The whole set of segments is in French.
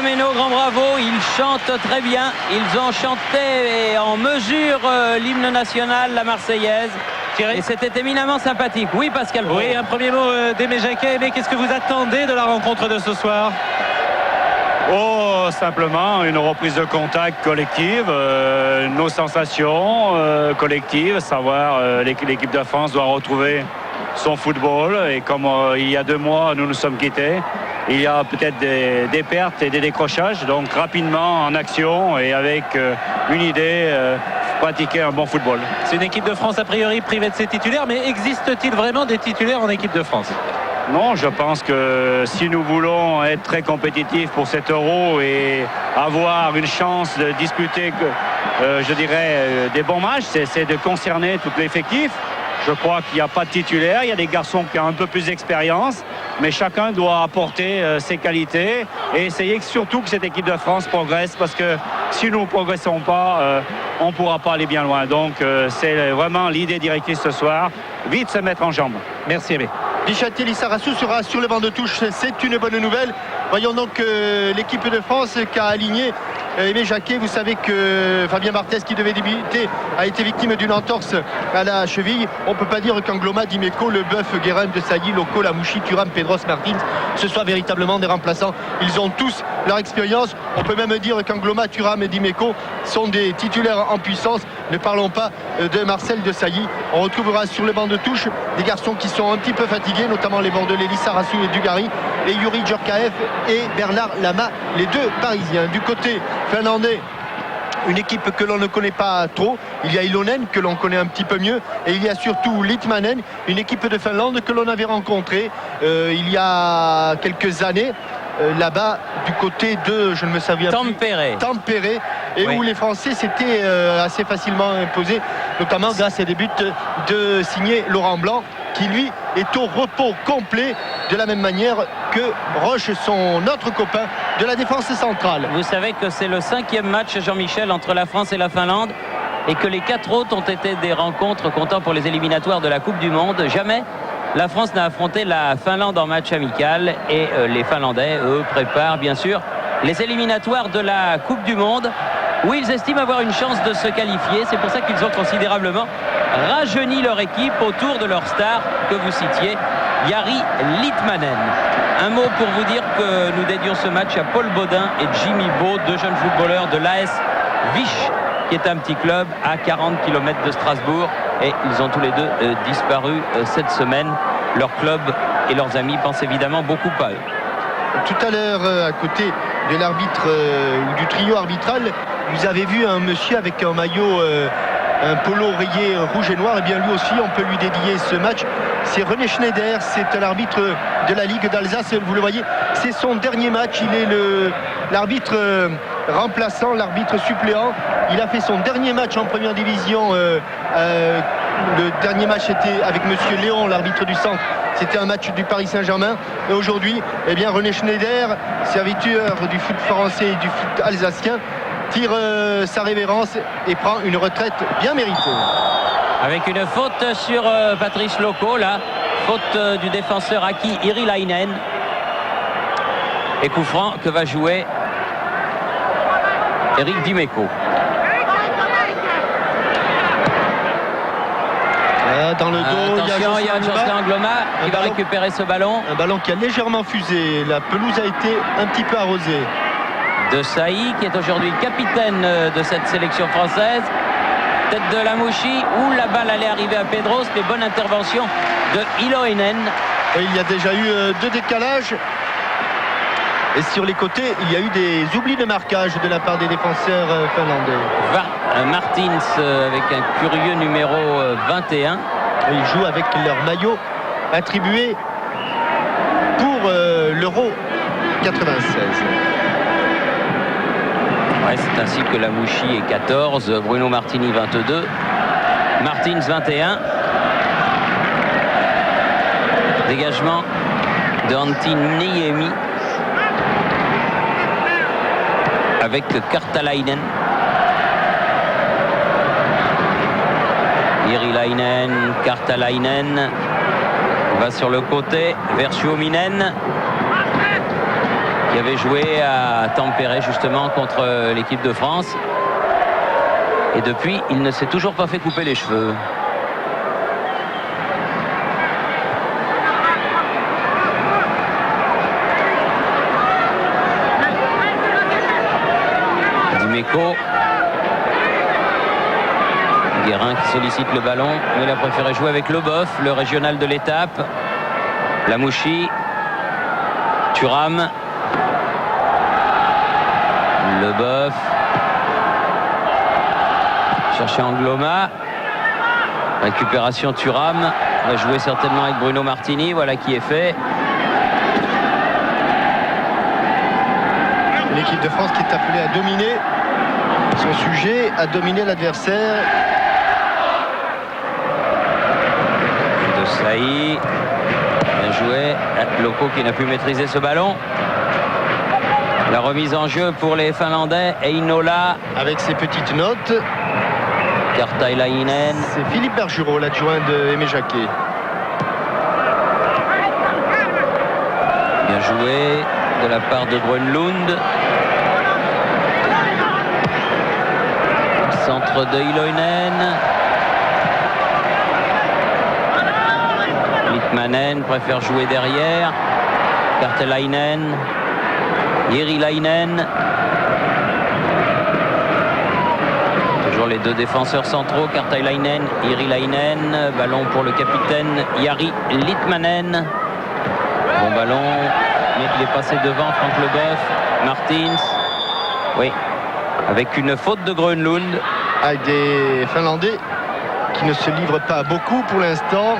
Meno, grand bravo, ils chantent très bien, ils ont chanté en mesure l'hymne national, la Marseillaise. Et c'était éminemment sympathique. Oui, Pascal. Oui, un premier mot d'Aimé Jacquet. Mais qu'est-ce que vous attendez de la rencontre de ce soir? Oh, simplement une reprise de contact collective, nos sensations collectives, savoir l'équipe de France doit retrouver son football. Et comme il y a 2 mois, nous nous sommes quittés, il y a peut-être des pertes et des décrochages. Donc rapidement en action et avec une idée, pratiquer un bon football. C'est une équipe de France a priori privée de ses titulaires, mais existe-t-il vraiment des titulaires en équipe de France? Non, je pense que si nous voulons être très compétitifs pour cet Euro et avoir une chance de disputer, je dirais, des bons matchs, c'est de concerner tout l'effectif. Je crois qu'il n'y a pas de titulaire, il y a des garçons qui ont un peu plus d'expérience, mais chacun doit apporter ses qualités et essayer surtout que cette équipe de France progresse, parce que si nous ne progressons pas, on ne pourra pas aller bien loin. Donc c'est vraiment l'idée directrice ce soir, vite se mettre en jambe. Merci Aimé. Bichatier Lissarassou sera sur le banc de touche, c'est une bonne nouvelle. Voyons donc l'équipe de France qui a aligné Aimé Jacquet. Vous savez que Fabien Barthez, qui devait débuter, a été victime d'une entorse à la cheville. On ne peut pas dire qu'Angloma, Dimeco, Leboeuf, Guérin, De Sailly, Loco, Lamouchi, Thuram, Pedros, Martins, ce soient véritablement des remplaçants. Ils ont tous leur expérience. On peut même dire qu'Angloma, Thuram et Dimeco sont des titulaires en puissance. Ne parlons pas de Marcel De Sailly. On retrouvera sur le banc de touche des garçons qui sont un petit peu fatigués, notamment les Bordelais Lissarassou et Dugarry, et Yuri Djorkaeff et Bernard Lama, les 2 Parisiens. Du côté finlandais, une équipe que l'on ne connaît pas trop. Il y a Ilonen que l'on connaît un petit peu mieux, et il y a surtout Litmanen, une équipe de Finlande que l'on avait rencontrée il y a quelques années là-bas du côté de, je ne me souviens plus, Tampere, et oui, où les Français s'étaient assez facilement imposés, notamment grâce à des buts de signé Laurent Blanc, qui lui est au repos complet, de la même manière que Roche, son autre copain de la défense centrale. Vous savez que c'est le 5e match, Jean-Michel, entre la France et la Finlande, et que les 4 autres ont été des rencontres comptant pour les éliminatoires de la Coupe du Monde. Jamais la France n'a affronté la Finlande en match amical, et les Finlandais, eux, préparent bien sûr les éliminatoires de la Coupe du Monde, où ils estiment avoir une chance de se qualifier. C'est pour ça qu'ils ont considérablement rajeuni leur équipe autour de leur star que vous citiez, Jari Litmanen. Un mot pour vous dire que nous dédions ce match à Paul Baudin et Jimmy Beau, 2 jeunes footballeurs de l'AS Vich, qui est un petit club à 40 km de Strasbourg, et ils ont tous les 2 disparu cette semaine. Leur club et leurs amis pensent évidemment beaucoup à eux. Tout à l'heure, à côté de l'arbitre ou du trio arbitral, vous avez vu un monsieur avec un maillot, un polo rayé rouge et noir. Et bien lui aussi, on peut lui dédier ce match. C'est René Schneider, c'est un arbitre de la Ligue d'Alsace, vous le voyez, c'est son dernier match. Il est l'arbitre remplaçant, l'arbitre suppléant. Il a fait son dernier match en première division. Le dernier match était avec monsieur Léon, l'arbitre du centre. C'était un match du Paris Saint-Germain. Et aujourd'hui, eh bien, René Schneider, serviteur du foot français et du foot alsacien, tire sa révérence et prend une retraite bien méritée. Avec une faute sur Patrice Loco, là, faute du défenseur Aki Irilainen. Et coup franc que va jouer Eric Dimeco. Dans le dos, attention, il y a Jocelyn Angloma qui va récupérer ce ballon. Un ballon qui a légèrement fusé. La pelouse a été un petit peu arrosée. De Sailly, qui est aujourd'hui capitaine de cette sélection française. Tête de Lamouchi, où la balle allait arriver à Pedros. Les bonnes interventions de Iloinen. Et il y a déjà eu 2 décalages. Et sur les côtés, il y a eu des oublis de marquage de la part des défenseurs finlandais. Martins avec un curieux numéro 21. Et ils jouent avec leur maillot attribué pour l'Euro 96. Ouais, c'est ainsi que Lamouchi est 14, Bruno Martini 22, Martins 21. Dégagement de Antti Niemi avec Kartalainen. Irilainen, Kartalainen va sur le côté vers Suominen. qui avait joué à Tampere justement contre l'équipe de France. Et depuis, il ne s'est toujours pas fait couper les cheveux. Dimeco. Guérin qui sollicite le ballon, mais il a préféré jouer avec Leboeuf, le régional de l'étape. Lamouchi. Thuram. Leboeuf. Chercher Angloma. Récupération Thuram. Va jouer certainement avec Bruno Martini. Voilà qui est fait. L'équipe de France qui est appelée à dominer son sujet, à dominer l'adversaire. De Sailly. Bien joué. Loco qui n'a pu maîtriser ce ballon. La remise en jeu pour les Finlandais. Einola. Avec ses petites notes. Kartailainen. C'est Philippe Bergerot, l'adjoint de Aimé Jacquet. Bien joué de la part de Grönlund. Centre de Iloinen. Litmanen préfère jouer derrière. Kartailainen. Jirilainen. Toujours les deux défenseurs centraux, Kartailainen, Jirilainen. Ballon pour le capitaine Jari Litmanen. Bon ballon, mais il est passé devant Franck Leboeuf. Martins. Oui, avec une faute de Grönlund. Avec des Finlandais qui ne se livrent pas beaucoup pour l'instant.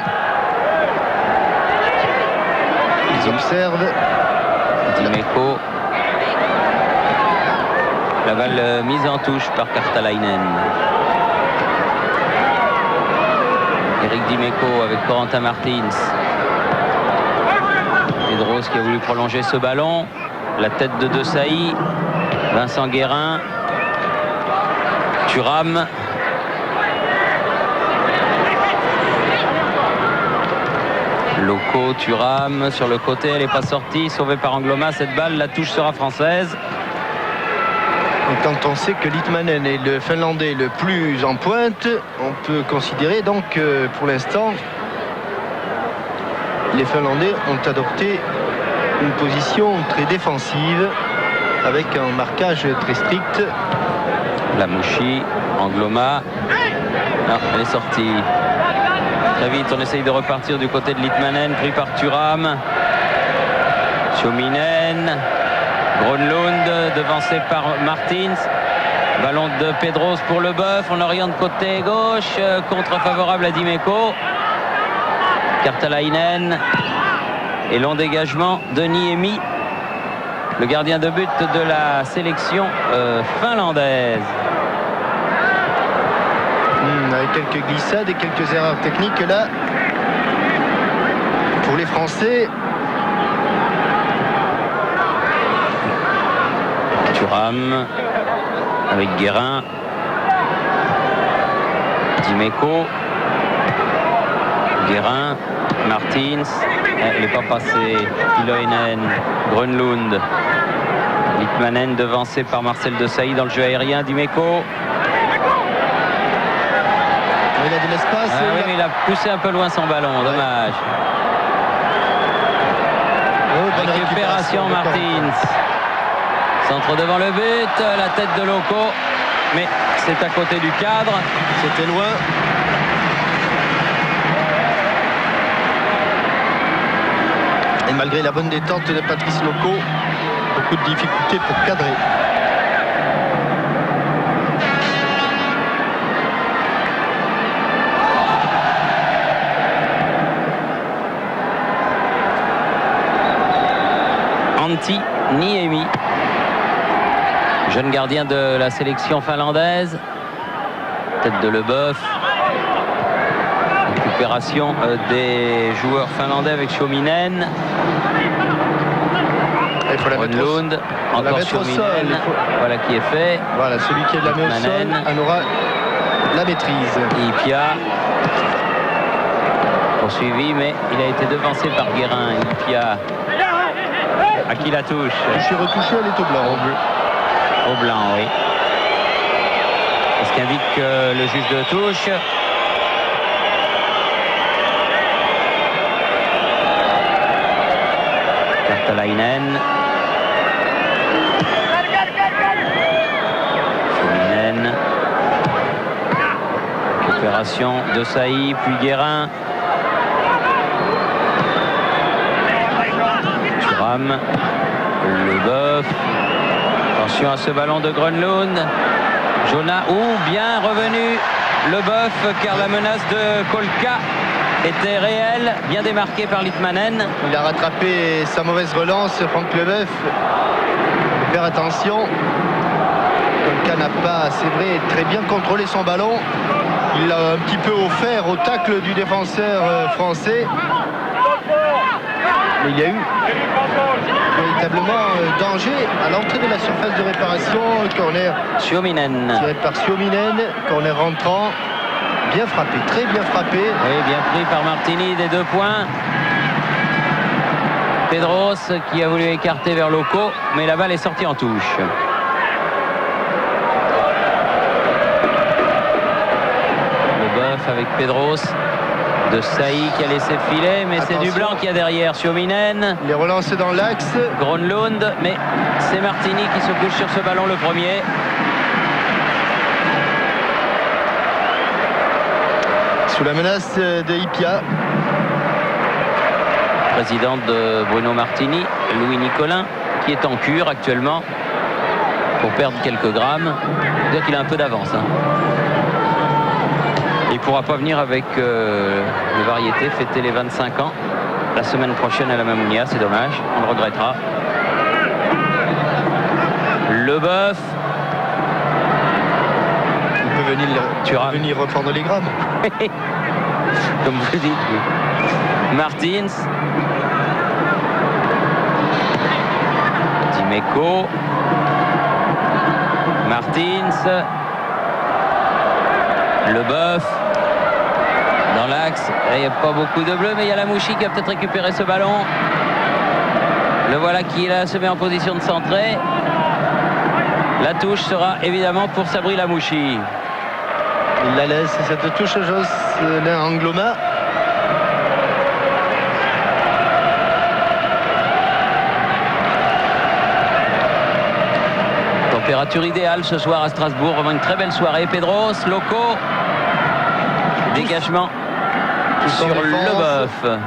Ils observent. Dimeco. La balle mise en touche par Kartailainen. Eric Dimeco avec Corentin Martins. Pedros qui a voulu prolonger ce ballon. La tête de De Sailly. Vincent Guérin. Thuram. Loco, Thuram sur le côté, elle n'est pas sortie, sauvée par Angloma. Cette balle, la touche sera française. Et quand on sait que Litmanen est le Finlandais le plus en pointe, on peut considérer donc que pour l'instant, les Finlandais ont adopté une position très défensive avec un marquage très strict. Lamouchi, Angloma. Non, elle est sortie. Très vite, on essaye de repartir du côté de Litmanen, pris par Thuram. Suominen. Grönlund, devancé par Martins. Ballon de Pedros pour Leboeuf. On oriente côté gauche. Contre favorable à Dimeco. Kartailainen. Et long dégagement de Niemi, le gardien de but de la sélection finlandaise. Avec quelques glissades et quelques erreurs techniques là pour les Français. Thuram avec Guérin. Dimeco. Guérin. Martins. Elle n'est pas passée. Iloinen. Grönlund. Litmanen devancé par Marcel De Sailly dans le jeu aérien. Dimeco. Il a de l'espace. Ah oui, mais il a poussé un peu loin son ballon. Dommage. Récupération Martins. Centre devant le but. La tête de Loco. Mais c'est à côté du cadre. C'était loin. Et malgré la bonne détente de Patrice Loco, beaucoup de difficultés pour cadrer. Antti Niemi, jeune gardien de la sélection finlandaise. Tête de Leboeuf. Récupération des joueurs finlandais avec Suominen. Il faut la Grönlund, encore Suominen. Voilà qui est fait. Voilà, celui qui est de la main au sol en aura la maîtrise. Ipia poursuivi, mais il a été devancé par Guérin. Ipia À qui la touche? Je suis retouché, elle est au blanc. Au blanc, oui. C'est ce qu'indique le juge de touche. Kartalainen. Suominen. Récupération de Saï, puis Guérin. Thuram. Leboeuf. Attention à ce ballon de Grönlund. Jonah, bien revenu Leboeuf, car la menace de Kolka était réelle, bien démarqué par Litmanen. Il a rattrapé sa mauvaise relance, Franck Leboeuf. Faire attention. Kolka n'a pas, c'est vrai, très bien contrôlé son ballon. Il l'a un petit peu offert au tacle du défenseur français. Mais il y a eu véritablement danger à l'entrée de la surface de réparation. Corner Suominen. tiré par Suominen. Corner rentrant. Bien frappé, très bien frappé. Oui, bien pris par Martini des 2 points. Pedros qui a voulu écarter vers Loco, mais la balle est sortie en touche. Leboeuf avec Pedros. De Saï qui a laissé filer, mais c'est du blanc qu'il y a derrière. Suominen. Il est relancé dans l'axe. Grönlund, mais c'est Martini qui se couche sur ce ballon le premier. Sous la menace de Ipia. Président de Bruno Martini, Louis Nicolin, qui est en cure actuellement pour perdre quelques grammes. C'est-à-dire qu'il a un peu d'avance. Il ne pourra pas venir avec le Variété fêter les 25 ans la semaine prochaine à la Mamounia, c'est dommage, on le regrettera. Leboeuf. Il peut venir reprendre les grammes. Comme vous dites. Oui. Martins. Dimeco. Martins. Leboeuf. Dans l'axe. Il n'y a pas beaucoup de bleu, mais il y a Lamouchi qui a peut-être récupéré ce ballon. Le voilà qui là se met en position de centrer. La touche sera évidemment pour Sabri Lamouchi. Il la laisse, cette touche à Jocelyn Angloma. Température idéale ce soir à Strasbourg, vraiment une très belle soirée. Pedros, Loco, dégagement sur Leboeuf.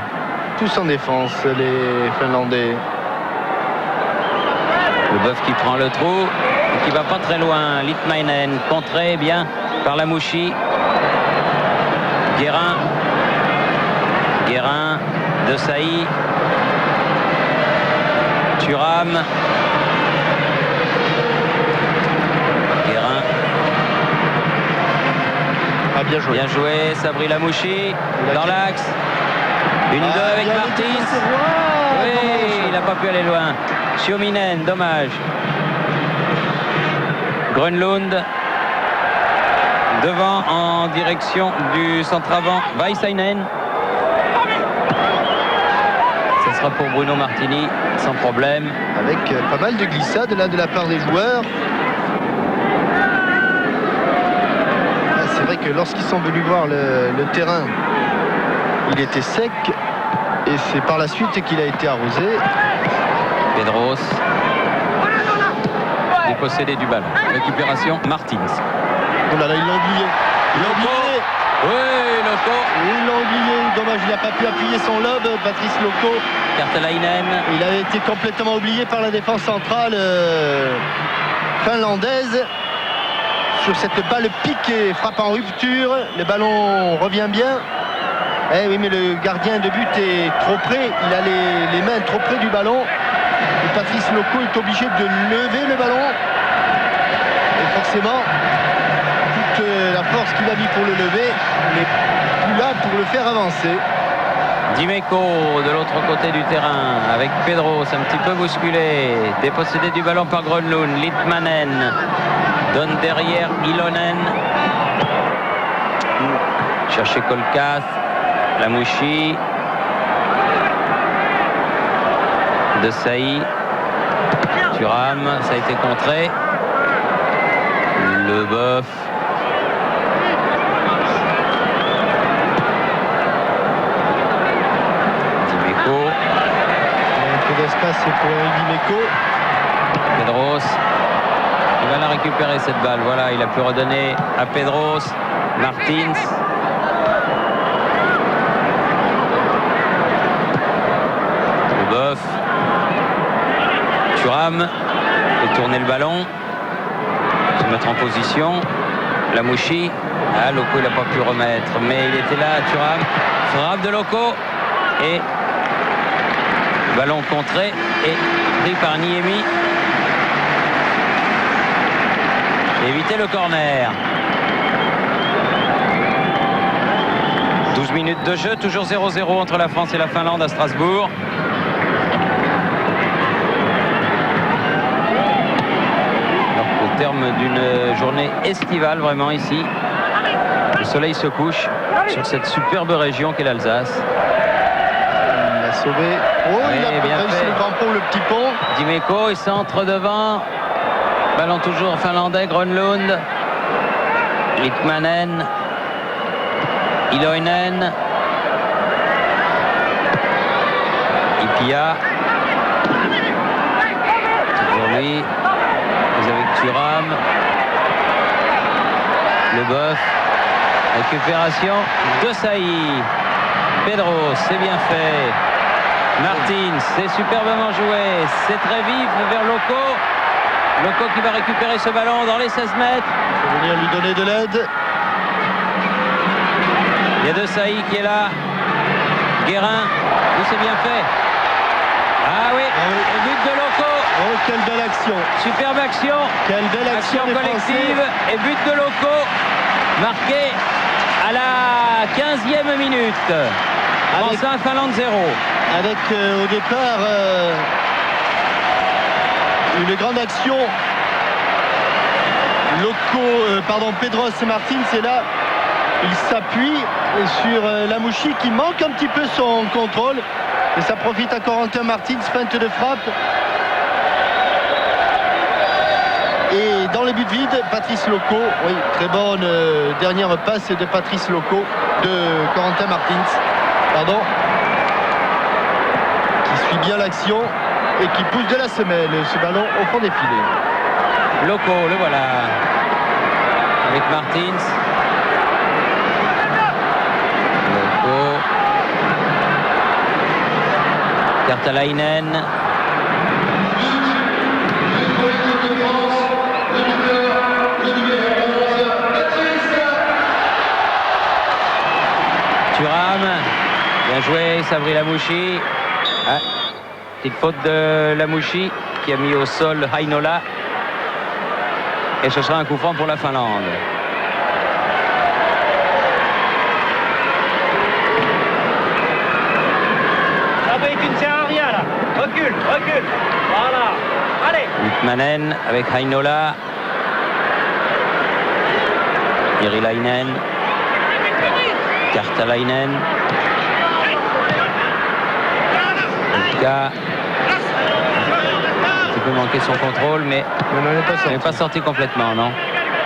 Tous en défense, les Finlandais. Leboeuf qui prend le trou et qui va pas très loin. Litmanen contré bien par Lamouchi. Guérin. Guérin de Saï. Thuram. Guérin. Bien joué. Bien joué, Sabri Lamouchi dans l'axe. 1-2 avec Martins. Oui, il n'a pas pu aller loin. Suominen, dommage. Grönlund devant en direction du centre-avant. Väisänen. Ce sera pour Bruno Martini sans problème. Avec pas mal de glissades là de la part des joueurs. C'est vrai que lorsqu'ils sont venus voir le terrain, il était sec et c'est par la suite qu'il a été arrosé. Pedros dépossédé du ballon. Récupération Martins. Oh là là, ils l'ont oublié. Ils l'ont oublié. Oui, Loco. Ils l'ont oublié. Dommage, il n'a pas pu appuyer son lobe, Patrice Loco. Kartalainen. Il avait été complètement oublié par la défense centrale finlandaise. Sur cette balle piquée, frappe en rupture. Le ballon revient bien. Eh oui, mais le gardien de but est trop près. Il a les mains trop près du ballon. Et Patrice Loco est obligé de lever le ballon. Et forcément, toute la force qu'il a mis pour le lever n'est plus là pour le faire avancer. Dimeco de l'autre côté du terrain avec Pedros un petit peu bousculé. Dépossédé du ballon par Grönlund. Litmanen donne derrière Ilonen. Chercher Kolkas. Lamouchi. De Sailly. Thuram, ça a été contré. Leboeuf. Dimeco. Un peu d'espace pour Dimeco. Pedros. Il va la récupérer cette balle. Voilà, il a pu redonner à Pedros. Martins. Leboeuf. Thuram fait tourner le ballon. Se mettre en position. Lamouchi. Ah, Loco il n'a pas pu remettre, mais il était là. Thuram. Frappe de Loco. Et ballon contré et pris par Niemi. Éviter le corner. 12 minutes de jeu, toujours 0-0 entre la France et la Finlande à Strasbourg. Alors, au terme d'une journée estivale vraiment ici, le soleil se couche sur cette superbe région qu'est l'Alsace. Il a sauvé. Oh, Oui, il a bien réussi fait. le grand pont, le petit pont. Dimeco, il centre devant. Ballon toujours finlandais, Grönlund. Litmanen. Iloinen. Ipia. Toujours lui. Vous avez Thuram. Leboeuf. Récupération de Sailly. Pedros, c'est bien fait. Martins, c'est superbement joué. C'est très vif vers Loco. Loco qui va récupérer ce ballon dans les 16 mètres. Il faut venir lui donner de l'aide. Il y a De Sailly qui est là. Guérin, oui, c'est bien fait. Ah oui, le but de Loco. Oh, quelle belle action. Superbe action. Quelle belle action, Action des collective Français. et but de Loco. Marqué à la 15e minute. Avec- France 1, Finlande 0. Avec au départ une grande action. Pedros et Martins, c'est là. Il s'appuie sur Lamouchi qui manque un petit peu son contrôle. Et ça profite à Corentin Martins, feinte de frappe. Et dans le but vide, Patrice Loco. Oui, très bonne dernière passe de Patrice Loco, de Corentin Martins. Pardon. Qui suit bien l'action et qui pousse de la semelle ce ballon au fond des filets. Loco, le voilà. Avec Martins. Loco. Kertalainen. Thuram. Bien joué, Sabri Lamouchi. Ah, petite faute de Lamouchi qui a mis au sol Heinola. Et ce sera un coup franc pour la Finlande. Ah ben tu ne sers à rien là. Recule, recule. Voilà. Allez. Litmanen avec Heinola. Irilainen. Kertalainen. Ulka. Il peut manquer son contrôle, mais il n'est pas sorti complètement, non.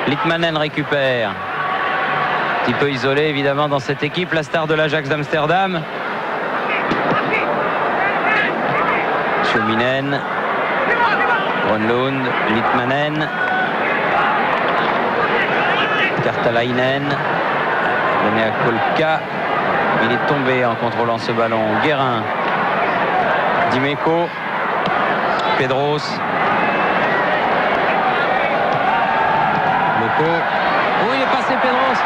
Litmanen récupère. Un petit peu isolé, évidemment, dans cette équipe, la star de l'Ajax d'Amsterdam. Suominen. Grönlund. Litmanen. Kertalainen. Donné à Kolka. Il est tombé en contrôlant ce ballon. Guérin. Dimeco. Pedros. Loco. Oh, il est passé Pedros.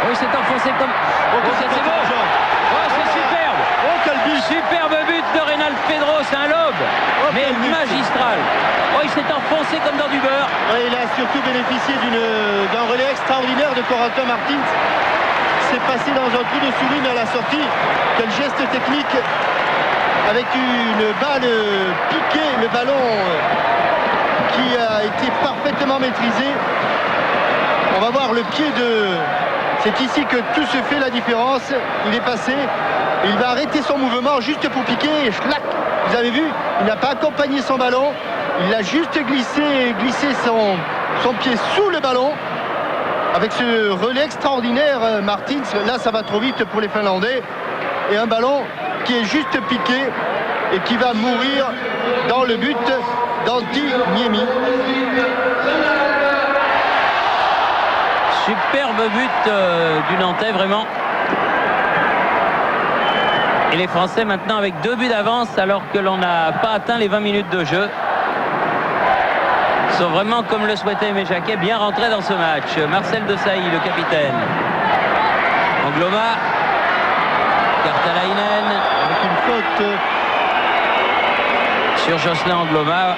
Oh, il s'est enfoncé comme... Oh, c'est bon. Oh, c'est superbe. Oh, quel but. Superbe but de Reynald Pedros, un lobe. Oh, Mais quel but. magistral. Oh, il s'est enfoncé comme dans du beurre. Ouais, il a surtout bénéficié d'un relais extraordinaire de Corentin Martins. C'est passé dans un trou de souris à la sortie. Quel geste technique avec une balle piquée, le ballon qui a été parfaitement maîtrisé. On va voir le pied de... C'est ici que tout se fait la différence. Il est passé. Il va arrêter son mouvement juste pour piquer et schlac, Vous avez vu, il n'a pas accompagné son ballon. Il a juste glissé son pied sous le ballon. Avec ce relais extraordinaire, Martins, là ça va trop vite pour les Finlandais. Et un ballon qui est juste piqué et qui va mourir dans le but d'Antti Niemi. Superbe but du Nantais, vraiment. Et les Français maintenant avec 2 buts d'avance alors que l'on n'a pas atteint les 20 minutes de jeu. Ils sont vraiment, comme le souhaitait Aimé Jacquet, bien rentrés dans ce match. Marcel Desailly, le capitaine. Angloma. Kartalainen. Avec une faute sur Jocelyn Angloma.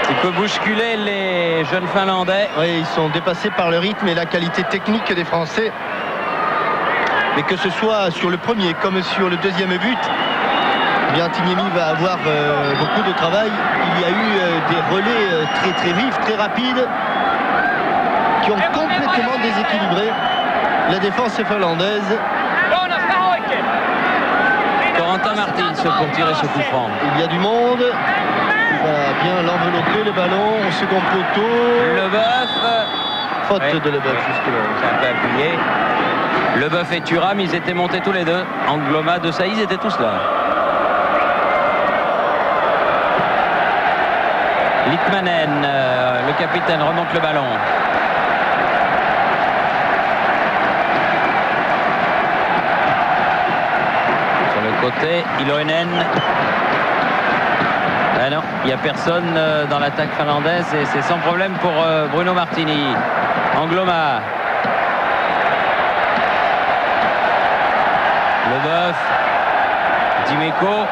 Il peut bousculer les jeunes Finlandais. Oui, ils sont dépassés par le rythme et la qualité technique des Français. Mais que ce soit sur le premier comme sur le deuxième but, eh bien Niemi va avoir beaucoup de travail. Il y a eu des relais très très vifs, très rapides, qui ont complètement déséquilibré la défense finlandaise. Corentin Martins pour tirer ce coup franc. Il y a du monde. Il va bien l'envelopper, le ballon au second poteau. Leboeuf. Faute Ouais. de Leboeuf, justement. C'est un peu appuyé. Leboeuf et Thuram, ils étaient montés tous les deux. Angloma, Desailly, ils étaient tous là. Litmanen, le capitaine, remonte le ballon. Sur le côté, Iloinen. Ah non, il n'y a personne dans l'attaque finlandaise et c'est sans problème pour Bruno Martini. Angloma. Leboeuf. Dimeco.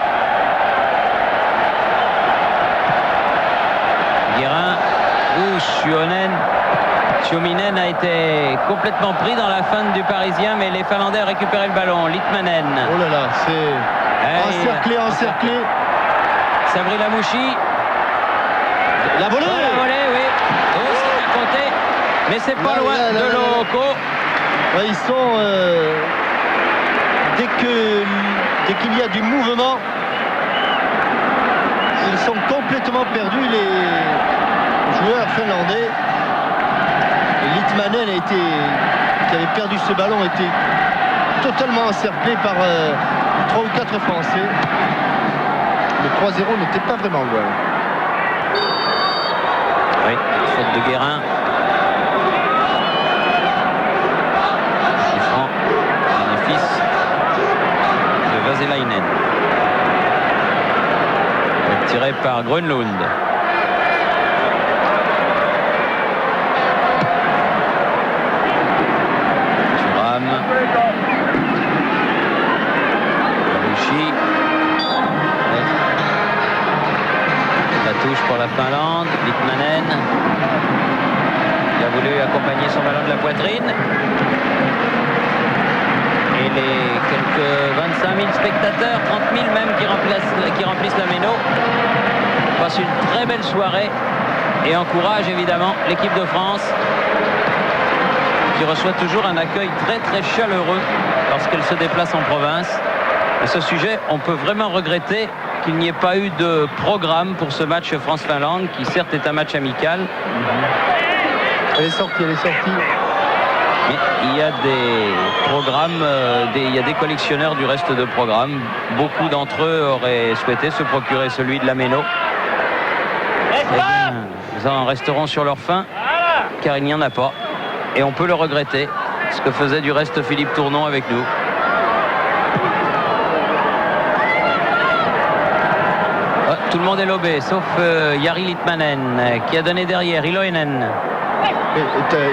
Guérin. Suominen a été complètement pris dans la feinte du Parisien, mais les Finlandais ont récupéré le ballon. Litmanen. Oh là là, c'est encerclé. Sabri Lamouchi. La volée. Oh, la volée, oui. Oh, c'est à côté. Mais c'est pas loin de Loco. Ouais, ils sont... dès qu'il y a du mouvement, ils sont complètement perdus, les joueurs finlandais. Et Litmanen qui avait perdu ce ballon, était totalement encerclé par 3 ou 4 Français. Le 3-0 n'était pas vraiment loin. Oui, faute de Guérin. Chiffrant, bénéfice de Vaselainen. Tiré par Grönlund. Thuram. Lamouchi. La touche pour la Finlande. Litmanen. Il a voulu accompagner son ballon de la poitrine. Et les quelques 25 000 spectateurs, 30 000 même qui remplissent la Méno, passent une très belle soirée et encouragent évidemment l'équipe de France qui reçoit toujours un accueil très très chaleureux lorsqu'elle se déplace en province. À ce sujet, on peut vraiment regretter qu'il n'y ait pas eu de programme pour ce match France-Finlande qui certes est un match amical. Elle est sortie. Mais il y a des programmes, il y a des collectionneurs du reste de programme. Beaucoup d'entre eux auraient souhaité se procurer celui de la Méno. Eh bien, ils en resteront sur leur faim, car il n'y en a pas. Et on peut le regretter, ce que faisait du reste Philippe Tournon avec nous. Oh, tout le monde est lobé, sauf Jari Litmanen, qui a donné derrière, Iloinen.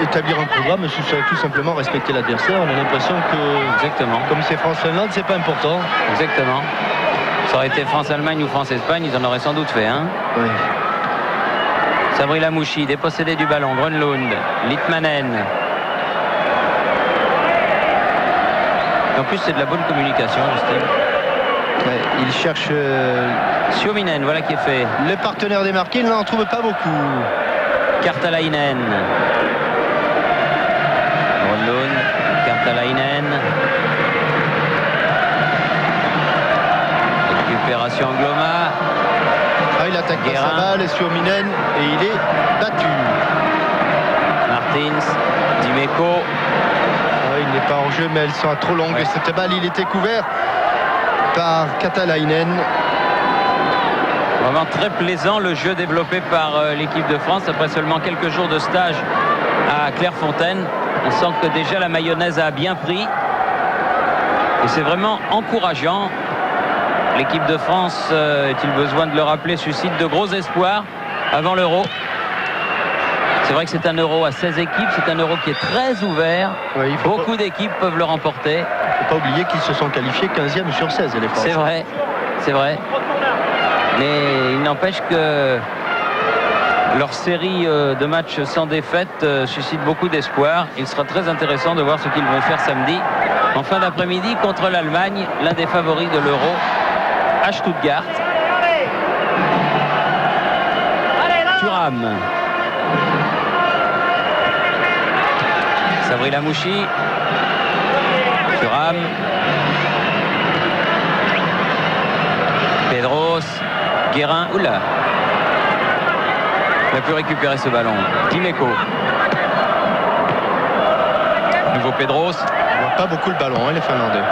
Établir un programme, c'est tout simplement respecter l'adversaire. On a l'impression que, Exactement. comme c'est France-Finlande, c'est pas important. Exactement. Ça aurait été France-Allemagne ou France-Espagne, ils en auraient sans doute fait. Hein. Oui. Sabri Lamouchi, dépossédé du ballon. Grönlund, Litmanen. En plus, c'est de la bonne communication, j'estime. Ouais, il cherche Suominen, voilà qui est fait. le partenaire démarqué, il n'en trouve pas beaucoup. Kartalainen. Grönlund, Kartalainen. Récupération Angloma. Il attaque pas Guérin. sa balle sur Minen et il est battu. Martins, Dimeco. Il n'est pas en jeu, mais elles sont à trop longue. Ouais. Cette balle, il était couvert par Katalainen. Vraiment très plaisant le jeu développé par l'équipe de France après seulement quelques jours de stage à Clairefontaine. On sent que déjà la mayonnaise a bien pris et c'est vraiment encourageant. L'équipe de France, est-il besoin de le rappeler, suscite de gros espoirs avant l'Euro. C'est vrai que c'est un Euro à 16 équipes, c'est un Euro qui est très ouvert. Ouais, Beaucoup d'équipes peuvent le remporter. Il ne faut pas oublier qu'ils se sont qualifiés 15e sur 16, les Français. C'est vrai, c'est vrai. Mais il n'empêche que leur série de matchs sans défaite suscite beaucoup d'espoir. Il sera très intéressant de voir ce qu'ils vont faire samedi en fin d'après-midi contre l'Allemagne, l'un des favoris de l'Euro à Stuttgart. Thuram. Sabri Lamouchi. Thuram. Pedros. Guérin. Oula. Il a pu récupérer ce ballon. Dimeco. Nouveau Pedros. On voit pas beaucoup le ballon, les Finlandais.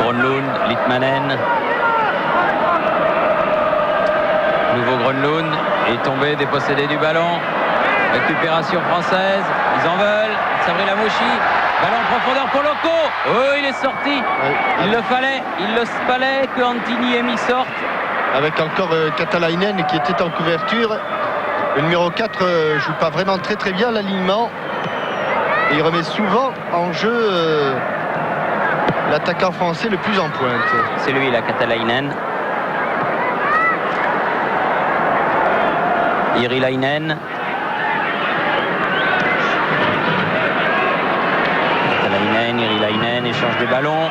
Grönlund, Litmanen. Nouveau Grönlund est tombé, dépossédé du ballon. Récupération française. Ils en veulent. Sabri Lamouchi. Ballon en profondeur pour Loco. Oh, il est sorti. Ouais. Il le fallait que Antiniemi sorte. Avec encore Katalainen qui était en couverture. Le numéro 4 joue pas vraiment très bien l'alignement. Et il remet souvent en jeu l'attaquant français le plus en pointe. C'est lui, la Katalainen. Irilainen. Irilainen échange des ballons.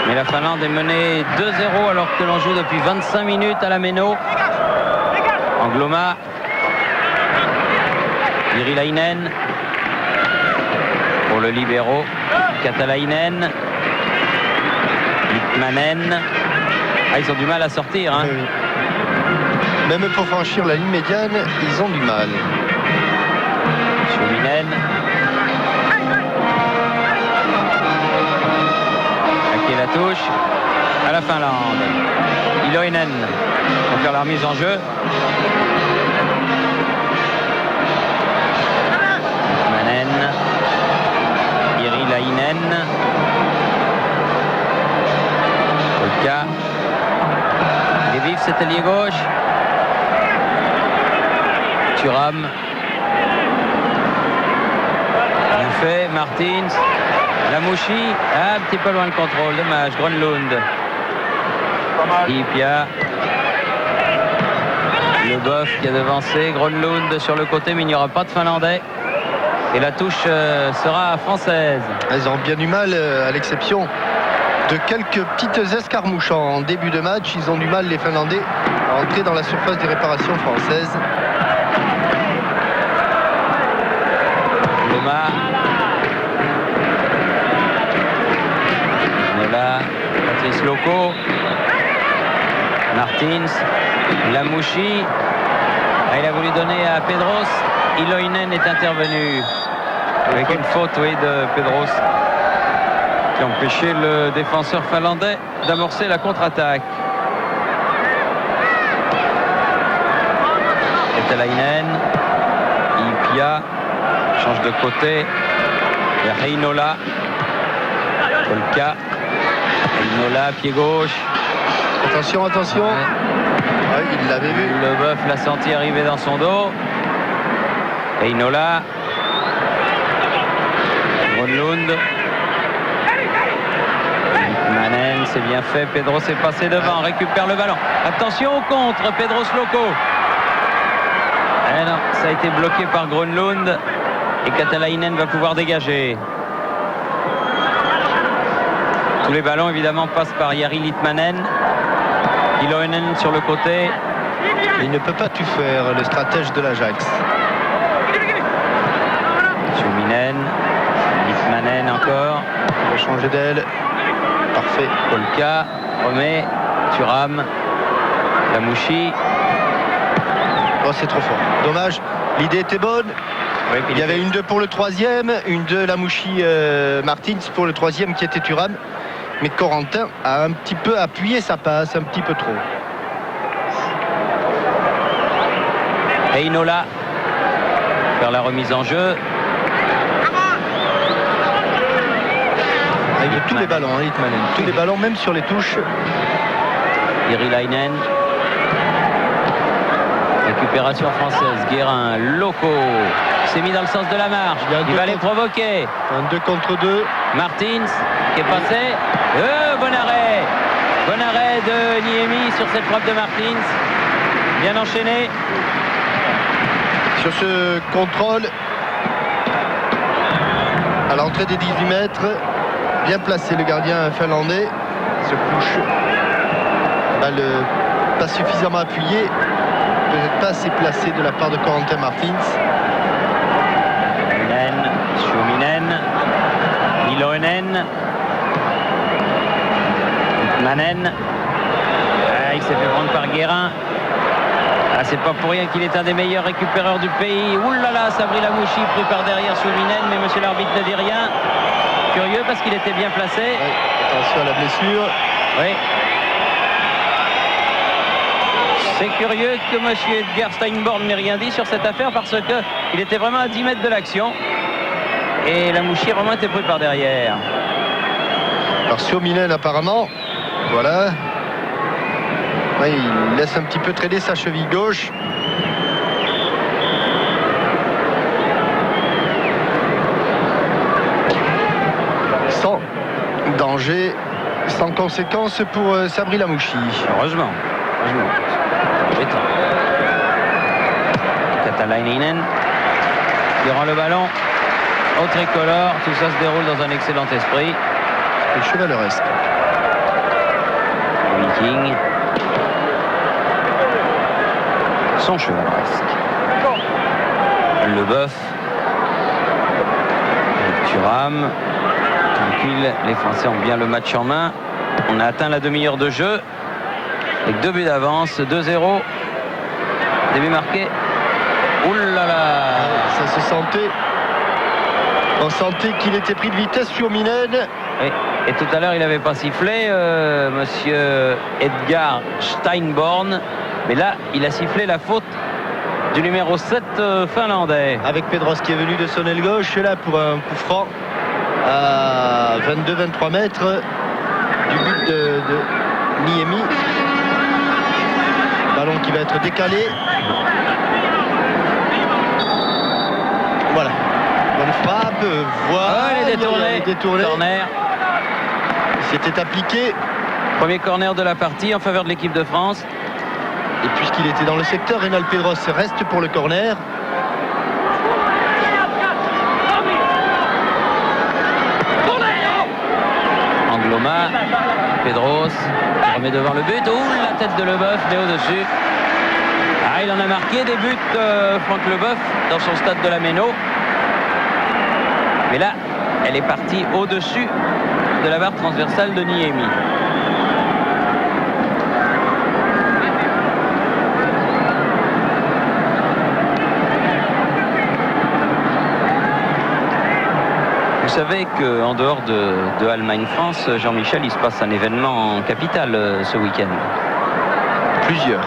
Mais la Finlande est menée 2-0 alors que l'on joue depuis 25 minutes à la Méno. Angloma. Irilainen. Pour le libéro. Katalainen. Litmanen. Ils ont du mal à sortir. Hein. Oui. Même pour franchir la ligne médiane, ils ont du mal. Suominen. La touche à la Finlande. Iloinen va faire la remise en jeu. Manen. Irilainen. Polka. Il est vif cet ailier gauche. Thuram. Bien fait. Martins. Lamouchi, un petit peu loin le contrôle, dommage. Grönlund. Ipia. Le Boeuf qui a devancé. Grönlund sur le côté, mais il n'y aura pas de Finlandais. Et la touche sera française. Ils ont bien du mal, à l'exception de quelques petites escarmouches en début de match. Ils ont du mal, les Finlandais, à entrer dans la surface des réparations françaises. Loma. Là, Patrice Loco, Martins, Lamouchi. Il a voulu donner à Pedros. Iloinen est intervenu avec une faute, oui, de Pedros qui a empêché le défenseur finlandais d'amorcer la contre-attaque. Katalainen, Ipia change de côté. Heinola, Polka. Heinola, pied gauche. Attention. Ouais, il l'avait vu. Le Boeuf l'a senti arriver dans son dos. Heinola. Grönlund. Manen, c'est bien fait. Pedros est passé devant, récupère le ballon. Attention au contre, Pedros Loco. Eh non, ça a été bloqué par Grönlund. Et Katalainen va pouvoir dégager. Tous les ballons évidemment passent par Jari Litmanen. Iloinen sur le côté. Il ne peut pas tout faire, le stratège de l'Ajax. Suominen. Litmanen encore. Il va changer d'aile. Parfait. Polka. remet. Thuram. Lamouchi. Oh, c'est trop fort. Dommage. L'idée était bonne. Oui, Il y avait une 2 pour le troisième, une 2 Lamouchi Martins pour le troisième qui était Thuram. Mais Corentin a un petit peu appuyé sa passe, un petit peu trop. Heinola faire la remise en jeu. Il y a tous les ballons, hein, Litmanen. Tous les ballons, même sur les touches. Irilainen. Récupération française. Guérin, Loco s'est mis dans le sens de la marche. Il va les provoquer. Un 2 contre 2. Martins qui est passé. Bon arrêt. Bon arrêt de Niemi sur cette frappe de Martins. Bien enchaîné. Sur ce contrôle à l'entrée des 18 mètres, bien placé le gardien finlandais. Se couche. Balle pas suffisamment appuyée. Peut-être pas assez placé de la part de Corentin Martins. Suominen, Iloinen, Manen. Il s'est fait prendre par Guérin. C'est pas pour rien qu'il est un des meilleurs récupéreurs du pays. Ouh là là, Sabri Lamouchi pris par derrière Suominen, mais monsieur l'arbitre ne dit rien. Curieux parce qu'il était bien placé. Oui, attention à la blessure. Oui. C'est curieux que M. Edgar Steinborn n'ait rien dit sur cette affaire parce qu'il était vraiment à 10 mètres de l'action. Et Lamouchi a vraiment été pris par derrière. Alors Suominen apparemment, voilà. Oui, il laisse un petit peu traîner sa cheville gauche. Sans danger, sans conséquence pour Sabri Lamouchi. Heureusement. Katalainen qui rend le ballon au tricolore. Tout ça se déroule dans un excellent esprit. Le chevaleresque. Viking. Son chevaleresque. Leboeuf. Thuram. Tranquille, les Français ont bien le match en main. On a atteint la demi-heure de jeu. Avec 2 buts d'avance, 2-0. Début marqué. Ouh là là. Ça se sentait. On sentait qu'il était pris de vitesse sur Minen. Et tout à l'heure, il n'avait pas sifflé, monsieur Edgar Steinborn. Mais là, il a sifflé la faute du numéro 7 finlandais. Avec Pedros qui est venu de son aile gauche, là pour un coup franc à 22-23 mètres du but de Niemi. Ballon qui va être décalé. Voilà. Bonne frappe. Voilà. Il est détourné. Corner. C'était appliqué. Premier corner de la partie en faveur de l'équipe de France. Et puisqu'il était dans le secteur, Reynald Pedros reste pour le corner. Angloma, Pedros qui remet devant le but. Ouh, la tête de Leboeuf, mais au-dessus. Il en a marqué des buts, Franck Leboeuf, dans son stade de la Méno. Mais là, elle est partie au-dessus de la barre transversale de Niemi. Vous savez qu'en dehors de Allemagne-France, Jean-Michel, il se passe un événement en capitale ce week-end. Plusieurs.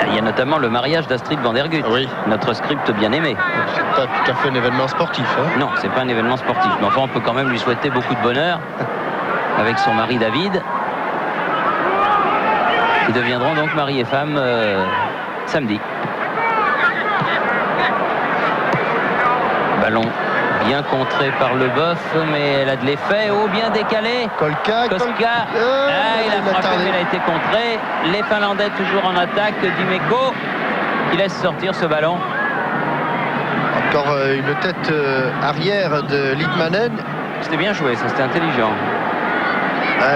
Il y a notamment le mariage d'Astrid Van der Gut, oui. Notre script bien-aimé. C'est pas tout à fait un événement sportif. Hein. Non, c'est pas un événement sportif. Mais enfin, on peut quand même lui souhaiter beaucoup de bonheur avec son mari David, qui deviendront donc mari et femme samedi. Ballon bien contré par Leboeuf, mais elle a de l'effet. Oh, bien décalé. Koska. Il a frappé, mais il a été contré. Les Finlandais toujours en attaque. Dimeco qui laisse sortir ce ballon. Encore une tête arrière de Litmanen. C'était bien joué, ça, c'était intelligent.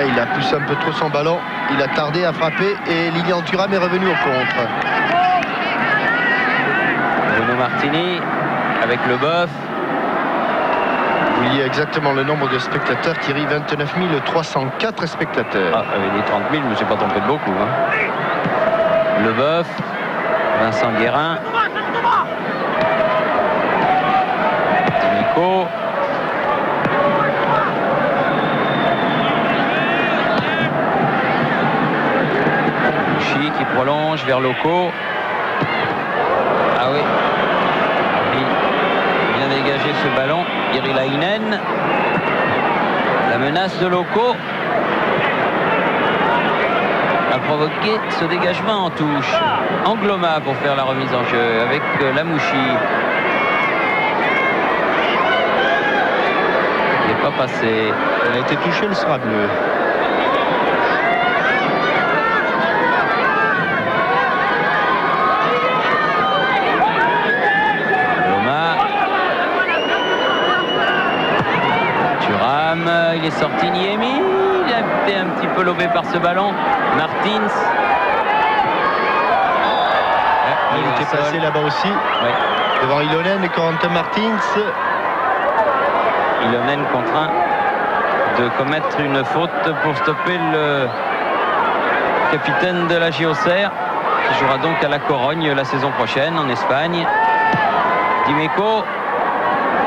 Il a poussé un peu trop son ballon. Il a tardé à frapper et Lilian Thuram est revenu au contre. Bruno Martini avec Leboeuf. oubliez exactement le nombre de spectateurs, Thierry, 29 304 spectateurs. Ah, j'avais dit 30 000, je ne me suis pas trompé de beaucoup. Hein. Leboeuf, Vincent Guérin, Nico. Mouchy qui prolonge vers Loco. Ah oui. Il vient dégager ce ballon. Irilainen. La menace de Loco a provoqué ce dégagement en touche. Angloma pour faire la remise en jeu avec Lamouchi. Il n'est pas passé. Il a été touché, le sera bleu. Il est sorti Niemi, il a été un petit peu lobé par ce ballon. Martins. Il était passé là-bas aussi. Ouais. Devant Ilonen et Corentin Martins. Ilonen contraint de commettre une faute pour stopper le capitaine de la JOCR qui jouera donc à la Corogne la saison prochaine en Espagne. Dimeco.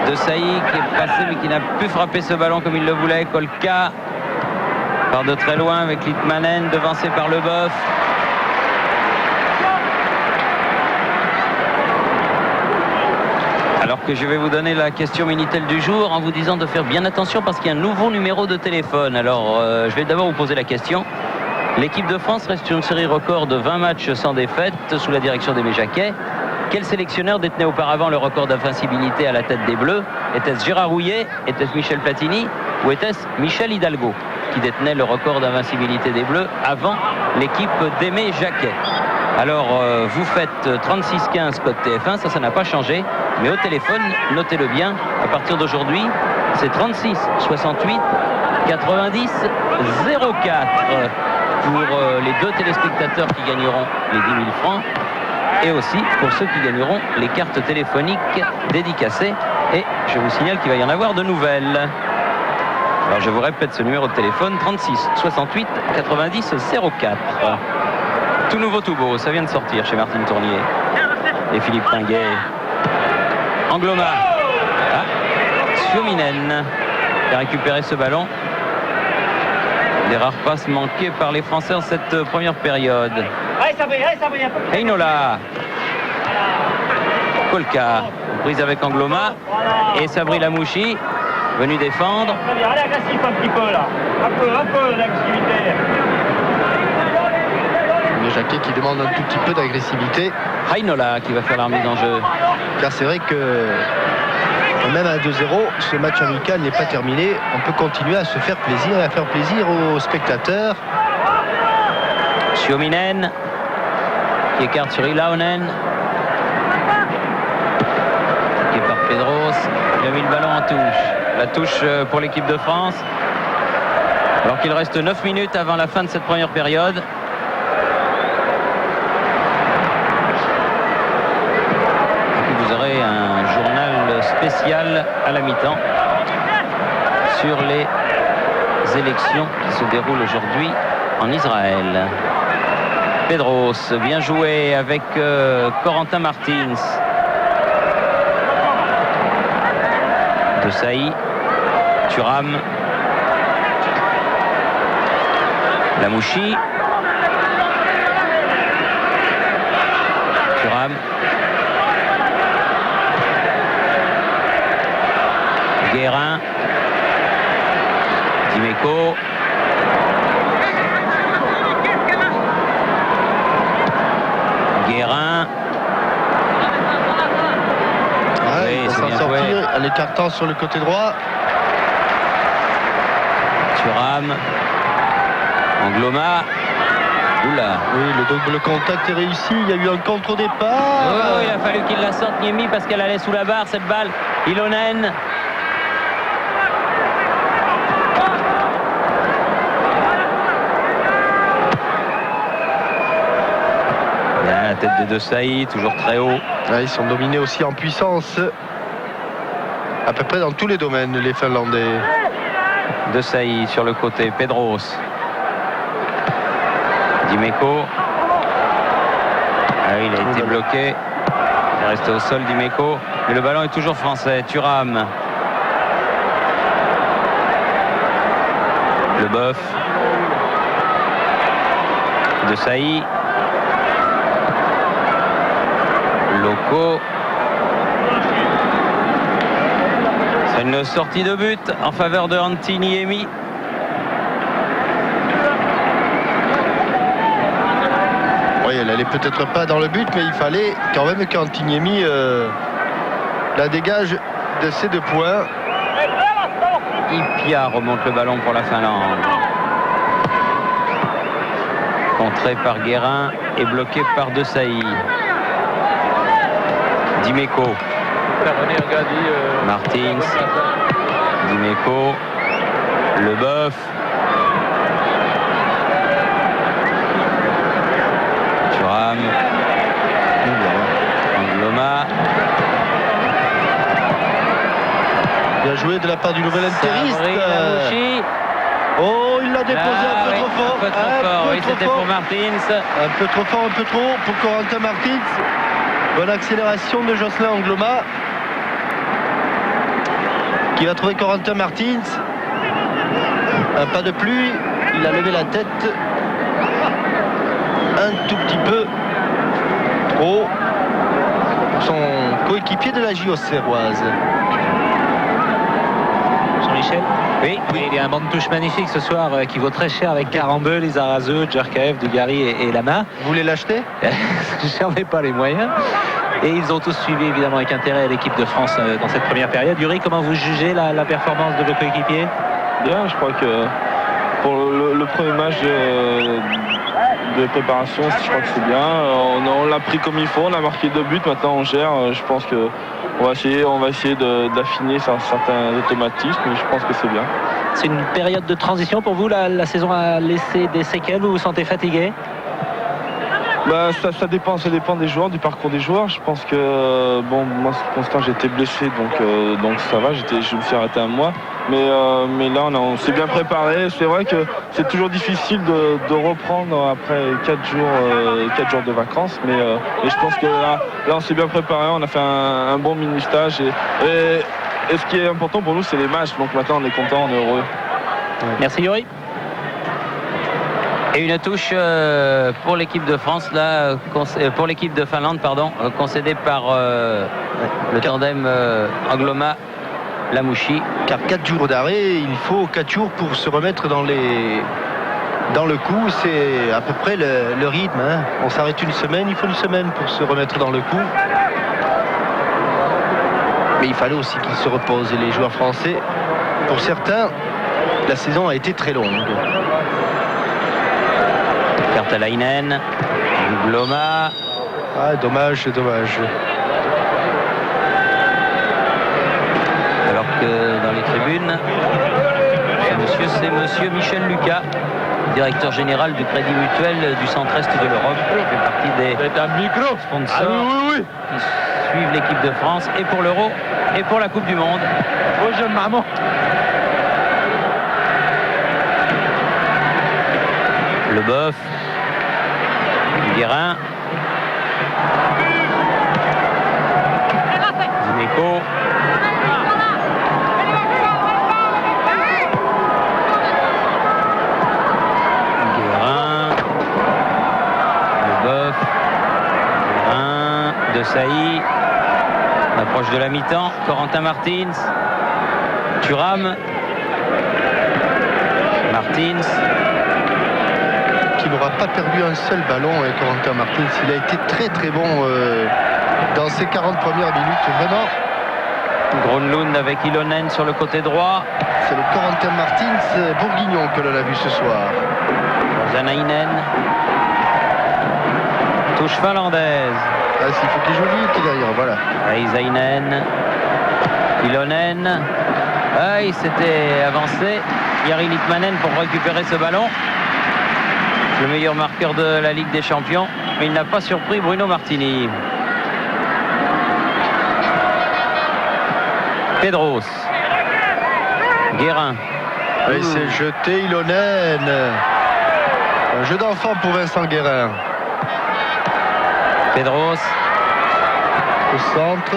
De Saï qui est passé mais qui n'a pu frapper ce ballon comme il le voulait. Kolka part de très loin avec Litmanen devancé par Leboeuf. Alors que je vais vous donner la question Minitel du jour en vous disant de faire bien attention parce qu'il y a un nouveau numéro de téléphone. Alors je vais d'abord vous poser la question. L'équipe de France reste sur une série record de 20 matchs sans défaite sous la direction d'Aimé Jacquet. Quel sélectionneur détenait auparavant le record d'invincibilité à la tête des Bleus? Était-ce Gérard Rouillet? Était-ce Michel Platini? Ou était-ce Michel Hidalgo qui détenait le record d'invincibilité des Bleus avant l'équipe d'Aimé Jacquet? Alors, vous faites 36-15 code TF1, ça n'a pas changé. Mais au téléphone, notez-le bien, à partir d'aujourd'hui, c'est 36 68 90 04 pour les 2 téléspectateurs qui gagneront les 10 000 francs. Et aussi pour ceux qui gagneront les cartes téléphoniques dédicacées. Et je vous signale qu'il va y en avoir de nouvelles. Alors je vous répète ce numéro de téléphone, 36 68 90 04. Tout nouveau, tout beau, ça vient de sortir chez Martine Tournier et Philippe Tinguet. Angloma. Suominen qui a récupéré ce ballon. Des rares passes manquées par les Français en cette première période. Heinola. Kolka, prise avec Angloma. Et Sabri Lamouchi, venu défendre. Allez, agressif un petit peu là. Un peu d'agressivité. Le Jacquet qui demande un tout petit peu d'agressivité. Heinola qui va faire la remise en jeu. Car c'est vrai que même à 2-0, ce match amical n'est pas terminé. On peut continuer à se faire plaisir et à faire plaisir aux spectateurs. Suominen qui écarte sur Ilaonen. Qui est par Pedros. Il a mis le ballon en touche. La touche pour l'équipe de France. Alors qu'il reste 9 minutes avant la fin de cette première période. Et puis vous aurez un journal spécial à la mi-temps sur les élections qui se déroulent aujourd'hui en Israël. Pedros, bien joué avec Corentin Martins. De Saï, Thuram, Lamouchi, Thuram, Guérin, Dimeco, Guérin. Il va s'en sortir en écartant sur le côté droit. Thuram, Angloma. Oula. Oui, le double contact est réussi. Il y a eu un contre-départ. Oh, il a fallu qu'il la sorte, Niemi, parce qu'elle allait sous la barre, cette balle. Ilonen. La tête de Saï, toujours très haut. Ouais, ils sont dominés aussi en puissance. à peu près dans tous les domaines, les Finlandais. De Sailly sur le côté, Pedros. Dimeco. Ah, il a été bloqué. Il est resté au sol, Dimeco. Mais le ballon est toujours français. Thuram. Leboeuf. De Sailly. Loco. C'est une sortie de but en faveur de Antiniemi. Oui, elle allait peut-être pas dans le but, mais il fallait quand même qu'Antiniemi la dégage de ses 2 points. Ipia remonte le ballon pour la Finlande. Contré par Guérin et bloqué par De Sailly. Dimeco. Martins. Dimeco. Leboeuf. Thuram. Angloma. Bien joué de la part du nouvel intériste. Lamouchi. Oh, il l'a déposé un peu trop fort. Un peu trop fort, oui, c'était pour Martins. Un peu trop fort, un peu trop pour Corentin Martins. Bonne accélération de Jocelyn Angloma, qui va trouver Corentin Martins. Un pas de pluie, il a levé la tête un tout petit peu trop. Son coéquipier de la JO Serroise. Jean-Michel. Oui, Il y a un banc de touche magnifique ce soir qui vaut très cher avec Karambeu, Lizarazu, Djurkaev, Dugarry et Lama. Vous voulez l'acheter? J'en ai pas les moyens. Et ils ont tous suivi évidemment avec intérêt l'équipe de France dans cette première période. Yuri, comment vous jugez la performance de vos coéquipiers? Bien, je crois que pour le premier match de préparation, je crois que c'est bien. On l'a pris comme il faut, on a marqué 2 buts, maintenant on gère. Je pense qu'on va essayer d'affiner certains automatismes, mais je pense que c'est bien. C'est une période de transition pour vous, la saison a laissé des séquelles, vous vous sentez fatigué? Ça dépend des joueurs, du parcours des joueurs. Je pense que moi pour l'instant j'ai été blessé, donc ça va, je me suis arrêté un mois. Mais là on s'est bien préparé. C'est vrai que c'est toujours difficile de reprendre après 4 jours de vacances, mais je pense que là on s'est bien préparé, on a fait un bon mini stage et ce qui est important pour nous c'est les matchs. Donc maintenant on est content, on est heureux. Merci Yuri. Et une touche pour l'équipe de France, là, pour l'équipe de Finlande, pardon, concédée par le tandem Angloma-Lamouchi. Car 4 jours d'arrêt, il faut 4 jours pour se remettre dans le coup. C'est à peu près le rythme. Hein. On s'arrête une semaine, il faut une semaine pour se remettre dans le coup. Mais il fallait aussi qu'ils se reposent, les joueurs français. Pour certains, la saison a été très longue. Kertalainen, Angloma. Ah, dommage. Alors que dans les tribunes, c'est monsieur Michel Lucas, directeur général du Crédit Mutuel du centre-est de l'Europe. Il fait partie des sponsors qui suivent l'équipe de France et pour l'Euro et pour la Coupe du Monde. Oh, jeune maman. Leboeuf. Guérin. Dimeco. Guérin. Leboeuf. Guérin. De Sailly. Approche de la mi-temps. Corentin Martins. Thuram. Martins. Qui n'aura pas perdu un seul ballon, Corentin Martins. Il a été très très bon dans ces 40 premières minutes, vraiment. Gronlund avec Ilonen sur le côté droit. C'est le Corentin Martins bourguignon que l'on a vu ce soir. Zanainen. Touche finlandaise. Ah, il faut qu'il joue vite derrière, voilà. Räisäinen. Ilonen. Ah, il s'était avancé. Jari Litmanen pour récupérer ce ballon. Le meilleur marqueur de la Ligue des Champions, mais il n'a pas surpris Bruno Martini. Pedros. Guérin. Il s'est jeté Ilonen. Un jeu d'enfant pour Vincent Guérin. Pedros. Au centre.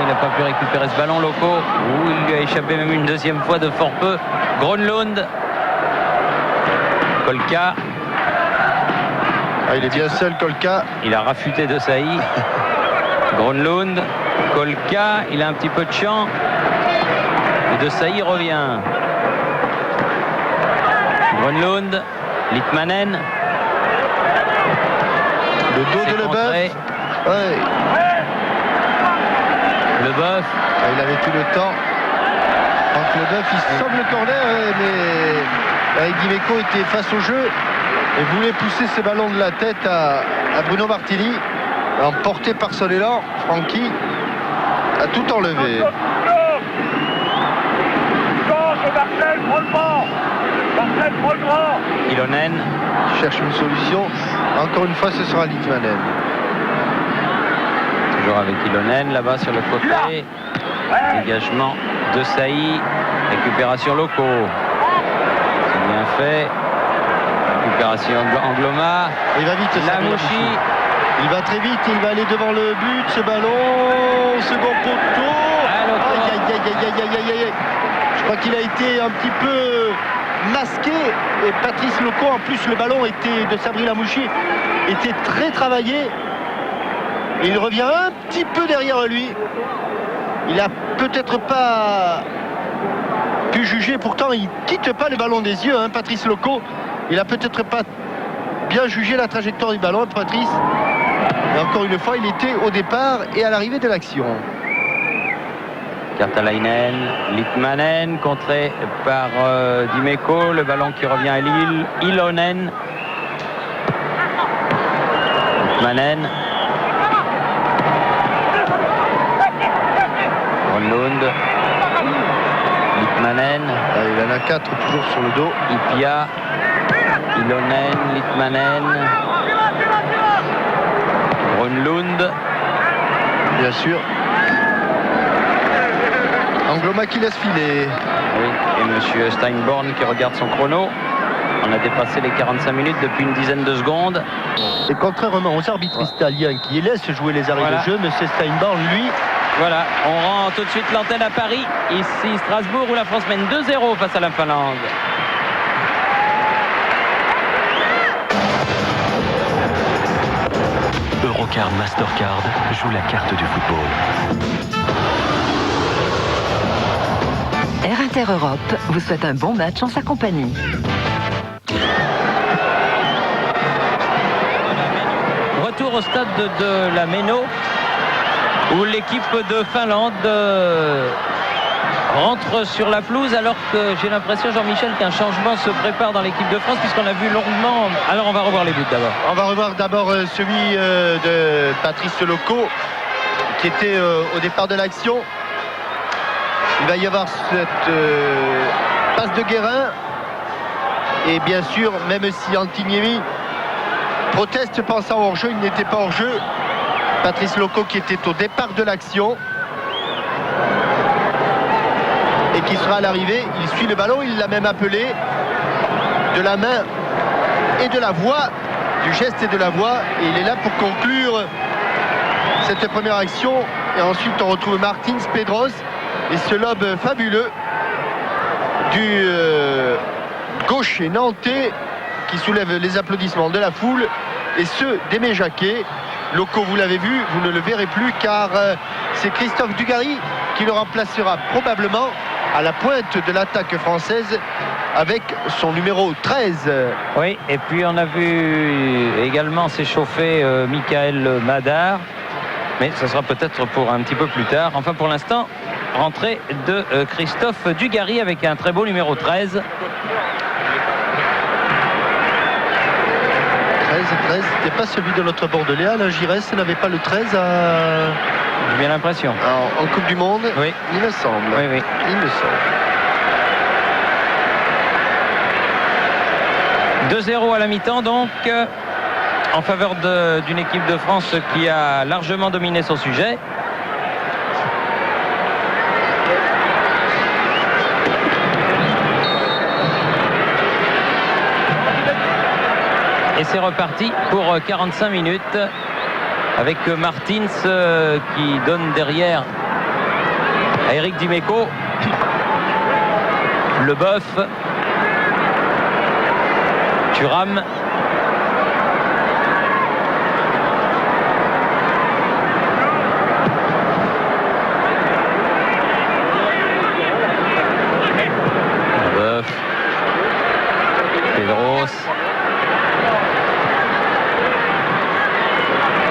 Il n'a pas pu récupérer ce ballon, Loco. Il lui a échappé même une deuxième fois de fort peu. Gronlund. Kolka. Il est bien seul, Kolka. Il a rafuté De Sailly. Gronlund. Kolka. Il a un petit peu de champ. Et De Sailly revient. Gronlund. Litmanen. Le dos de Leboeuf. Ouais. Leboeuf. Il avait tout le temps. Franck Leboeuf, il sauve le corner, mais Eric Dimeco était face au jeu et voulait pousser ce ballon de la tête à Bruno Martini. Emporté par son élan, Francky a tout enlevé. Ilonen. Cherche une solution. Encore une fois, ce sera Litmanen. Toujours avec Ilonen là-bas sur le côté. Dégagement De Sailly. Récupération Loco. C'est bien fait. Récupération Angloma. Il va vite. Lamouchi. Il va très vite. Il va aller devant le but. Ce ballon. Second poteau. Aïe, aïe, aïe, aïe, aïe, aïe, aïe. Je crois qu'il a été un petit peu masqué. Et Patrice Loco, en plus, le ballon était de Sabri Lamouchi, était très travaillé. Et il revient un petit peu derrière lui. Il a peut-être pas pu juger. Pourtant, il quitte pas le ballon des yeux, Patrice Loco. Il a peut-être pas bien jugé la trajectoire du ballon, Patrice. Et encore une fois, il était au départ et à l'arrivée de l'action. Kartalainen, Litmanen, contré par Dimeco. Le ballon qui revient à Lille. Ilonen. Litmanen. Gronlund. Litmanen. Il en a 4 toujours sur le dos. Ipia. Ilonen. Litmanen. Gronlund. Bien sûr. Angloma qui laisse filer. Oui, et monsieur Steinborn qui regarde son chrono. On a dépassé les 45 minutes depuis une dizaine de secondes. Et contrairement aux arbitres italiens qui laissent jouer les arrêts de jeu, monsieur Steinborn, lui... Voilà, on rend tout de suite l'antenne à Paris. Ici Strasbourg où la France mène 2-0 face à la Finlande. Eurocard Mastercard joue la carte du football. Air Inter Europe vous souhaite un bon match en sa compagnie. Retour au stade de la Méno où l'équipe de Finlande rentre sur la pelouse alors que j'ai l'impression, Jean-Michel, qu'un changement se prépare dans l'équipe de France puisqu'on a vu longuement... Alors on va revoir les buts d'abord. On va revoir d'abord celui de Patrice Loco qui était au départ de l'action. Il va y avoir cette passe de Guérin. Et bien sûr, même si Antiniemi proteste pensant hors-jeu, il n'était pas hors-jeu. Patrice Loco qui était au départ de l'action et qui sera à l'arrivée. Il suit le ballon, il l'a même appelé de la main et de la voix, du geste et de la voix. Et il est là pour conclure cette première action. Et ensuite, on retrouve Martins, Pedros et ce lob fabuleux du gaucher nantais qui soulève les applaudissements de la foule et ceux d'Aimé Jacquet. Loco, vous l'avez vu, vous ne le verrez plus car c'est Christophe Dugarry qui le remplacera probablement à la pointe de l'attaque française avec son numéro 13. Oui, et puis on a vu également s'échauffer Michael Madar, mais ce sera peut-être pour un petit peu plus tard. Enfin, pour l'instant, rentrée de Christophe Dugarry avec un très beau numéro 13. 13, c'était pas celui de notre Bordelais, Alain Giresse n'avait pas le 13 J'ai bien l'impression. En Coupe du Monde. Oui. Il me semble. Oui, oui. Il me semble. 2-0 à la mi-temps, donc en faveur d'une équipe de France qui a largement dominé son sujet. Et c'est reparti pour 45 minutes avec Martins qui donne derrière à Eric Dimeco. Leboeuf, Thuram, Leboeuf, Pedros,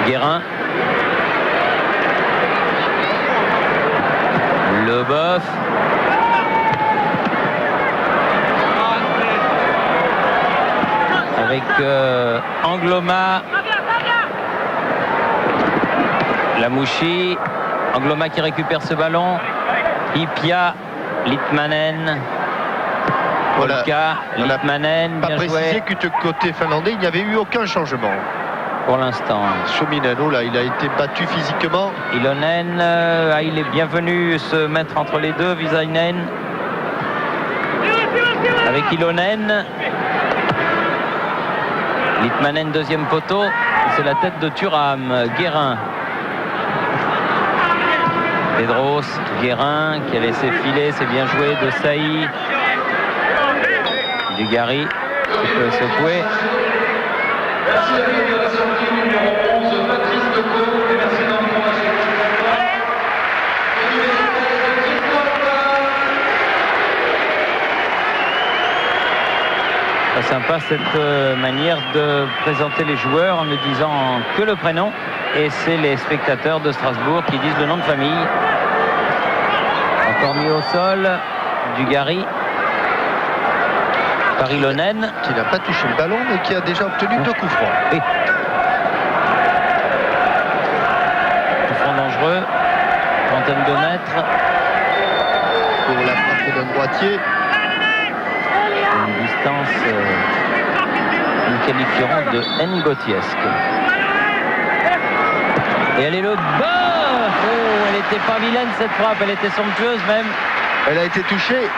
Guérin, Leboeuf, avec Angloma, Lamouchi, Angloma qui récupère ce ballon, Ipia, Litmanen, Polka, Litmanen, bien joué. Pas précisé que du côté finlandais, il n'y avait eu aucun changement. Pour l'instant. Sominano, là, il a été battu physiquement. Ilonen, il est bienvenu se mettre entre les deux, Visainen. Avec Ilonen. Litmanen, deuxième poteau. C'est la tête de Thuram. Guérin. Pedros, Guérin qui a laissé filer, c'est bien joué de Saï. Dugarry qui peut secouer. C'est sympa cette manière de présenter les joueurs en ne disant que le prénom, et c'est les spectateurs de Strasbourg qui disent le nom de famille. Encore mis au sol, Dugarry. Par Ilonen. Qui n'a pas touché le ballon mais qui a déjà obtenu 2 coups francs. Oui. Coup franc dangereux, trentaine de mètres. Pour la frappe d'un droitier. Une distance nous qualifierons de Ngotiesque. Et elle est le bas. Oh, elle n'était pas vilaine cette frappe, elle était somptueuse même. Elle a été touchée.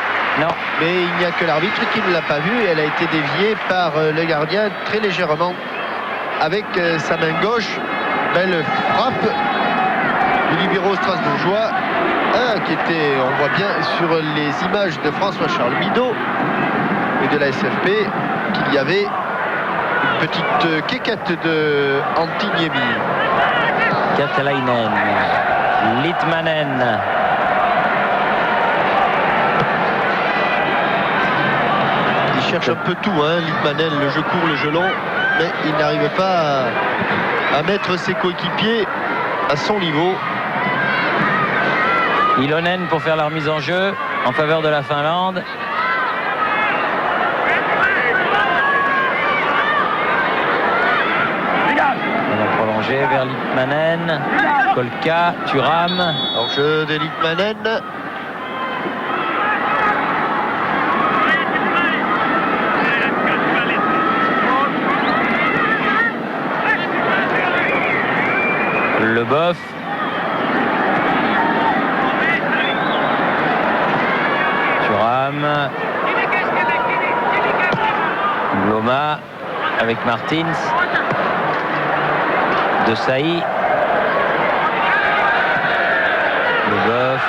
Non. Mais il n'y a que l'arbitre qui ne l'a pas vue. Elle a été déviée par le gardien très légèrement avec sa main gauche. Belle frappe du libéro strasbourgeois qui était, on voit bien sur les images de François-Charles Mideau et de la SFP qu'il y avait une petite quéquette de Antti Niemi. Katalainen, Litmanen. Il cherche un peu tout, Litmanen, le jeu court, le jeu long, mais il n'arrive pas à mettre ses coéquipiers à son niveau. Ilonen pour faire la remise en jeu en faveur de la Finlande. On a prolongé vers Litmanen, Kolka, Thuram. En jeu de Litmanen. Leboeuf. Thuram. Loma avec Martins. De Saï. Leboeuf.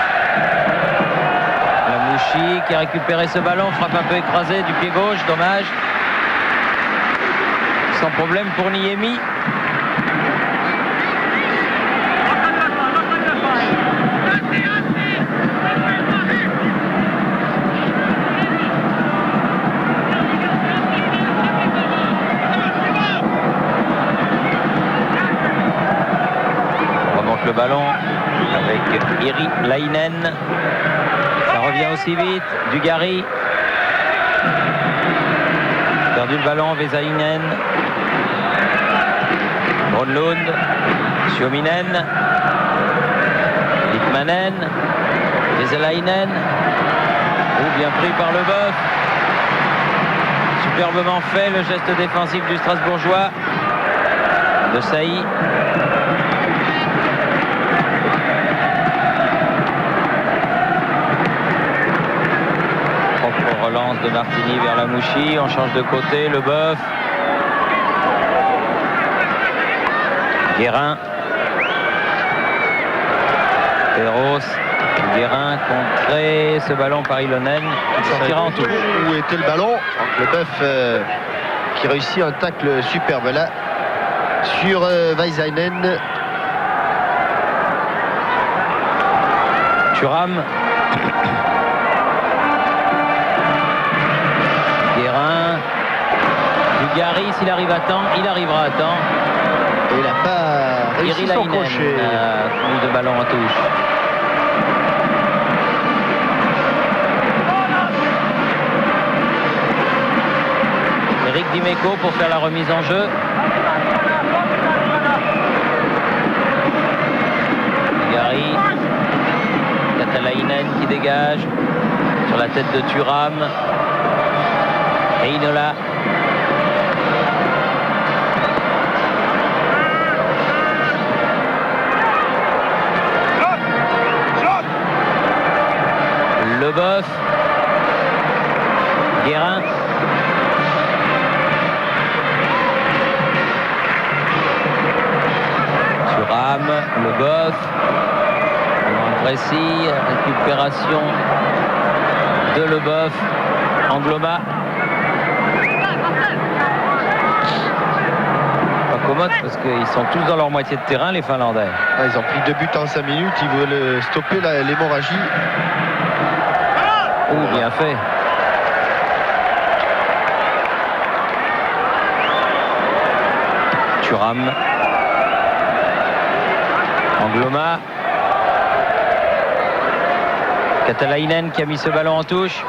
Lamouchi qui a récupéré ce ballon, frappe un peu écrasée du pied gauche, dommage. Sans problème pour Niemi. Le ballon avec Iri Lainen. Ça revient aussi vite. Dugarry. Perdu le ballon. Vesainen. Gronlund. Suominen. Litmanen. Vesalainen. Bien pris par Leboeuf. Superbement fait le geste défensif du Strasbourgeois. De Saï. Relance de Martini vers Lamouchi, on change de côté, Leboeuf. Guérin. Perros. Guérin contré. Ce ballon par Ilonen. Il sortira en touche. Où était le ballon? Leboeuf qui réussit un tacle superbe là sur Väisänen. Thuram. Guérin. Dugarry, s'il arrive à temps, il arrivera à temps. Et il n'a pas réussi son crochet. Mis de ballon en touche. Eric Dimeco pour faire la remise en jeu. Dugarry. Katalainen qui dégage sur la tête de Thuram. Heinola. Leboeuf. Guérin. Thuram. Leboeuf. Précis, récupération de Leboeuf. Angloma. Pas commode parce qu'ils sont tous dans leur moitié de terrain, les Finlandais. Ah, ils ont pris 2 buts en 5 minutes, ils veulent stopper l'hémorragie. Oh, bien fait. Thuram. Angloma. Katalainen qui a mis ce ballon en touche.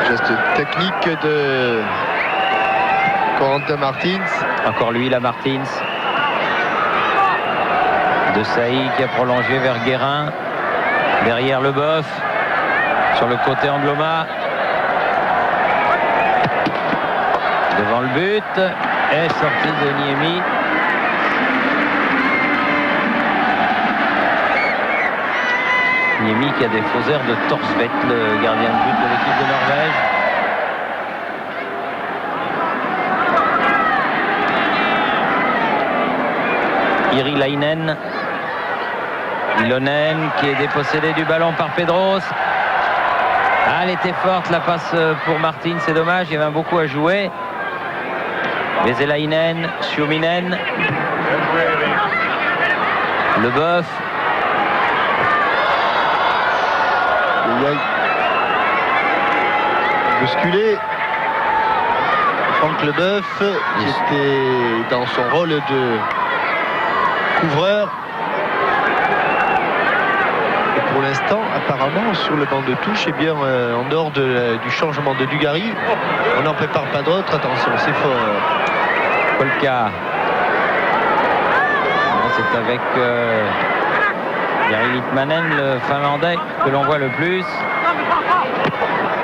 Geste technique de Corentin Martins. Encore lui, la Martins. De Sailly qui a prolongé vers Guérin. Derrière Leboeuf. Sur le côté Angloma. Devant le but. Et sortie de Niemi. Niemi qui a des faux airs de Torsvedt, le gardien de but de l'équipe de Norvège. Irilainen. Ilonen qui est dépossédé du ballon par Pedros. Ah, elle était forte la passe pour Martin, c'est dommage, il y avait beaucoup à jouer. Veselainen, Suominen. Leboeuf. Bousculé. Franck Leboeuf qui était dans son rôle de couvreur. Et pour l'instant, apparemment, sur le banc de touche, eh bien, en dehors du changement de Dugarry, on n'en prépare pas d'autres. Attention, c'est fort. Polka. C'est avec Jari Litmanen, le Finlandais, que l'on voit le plus.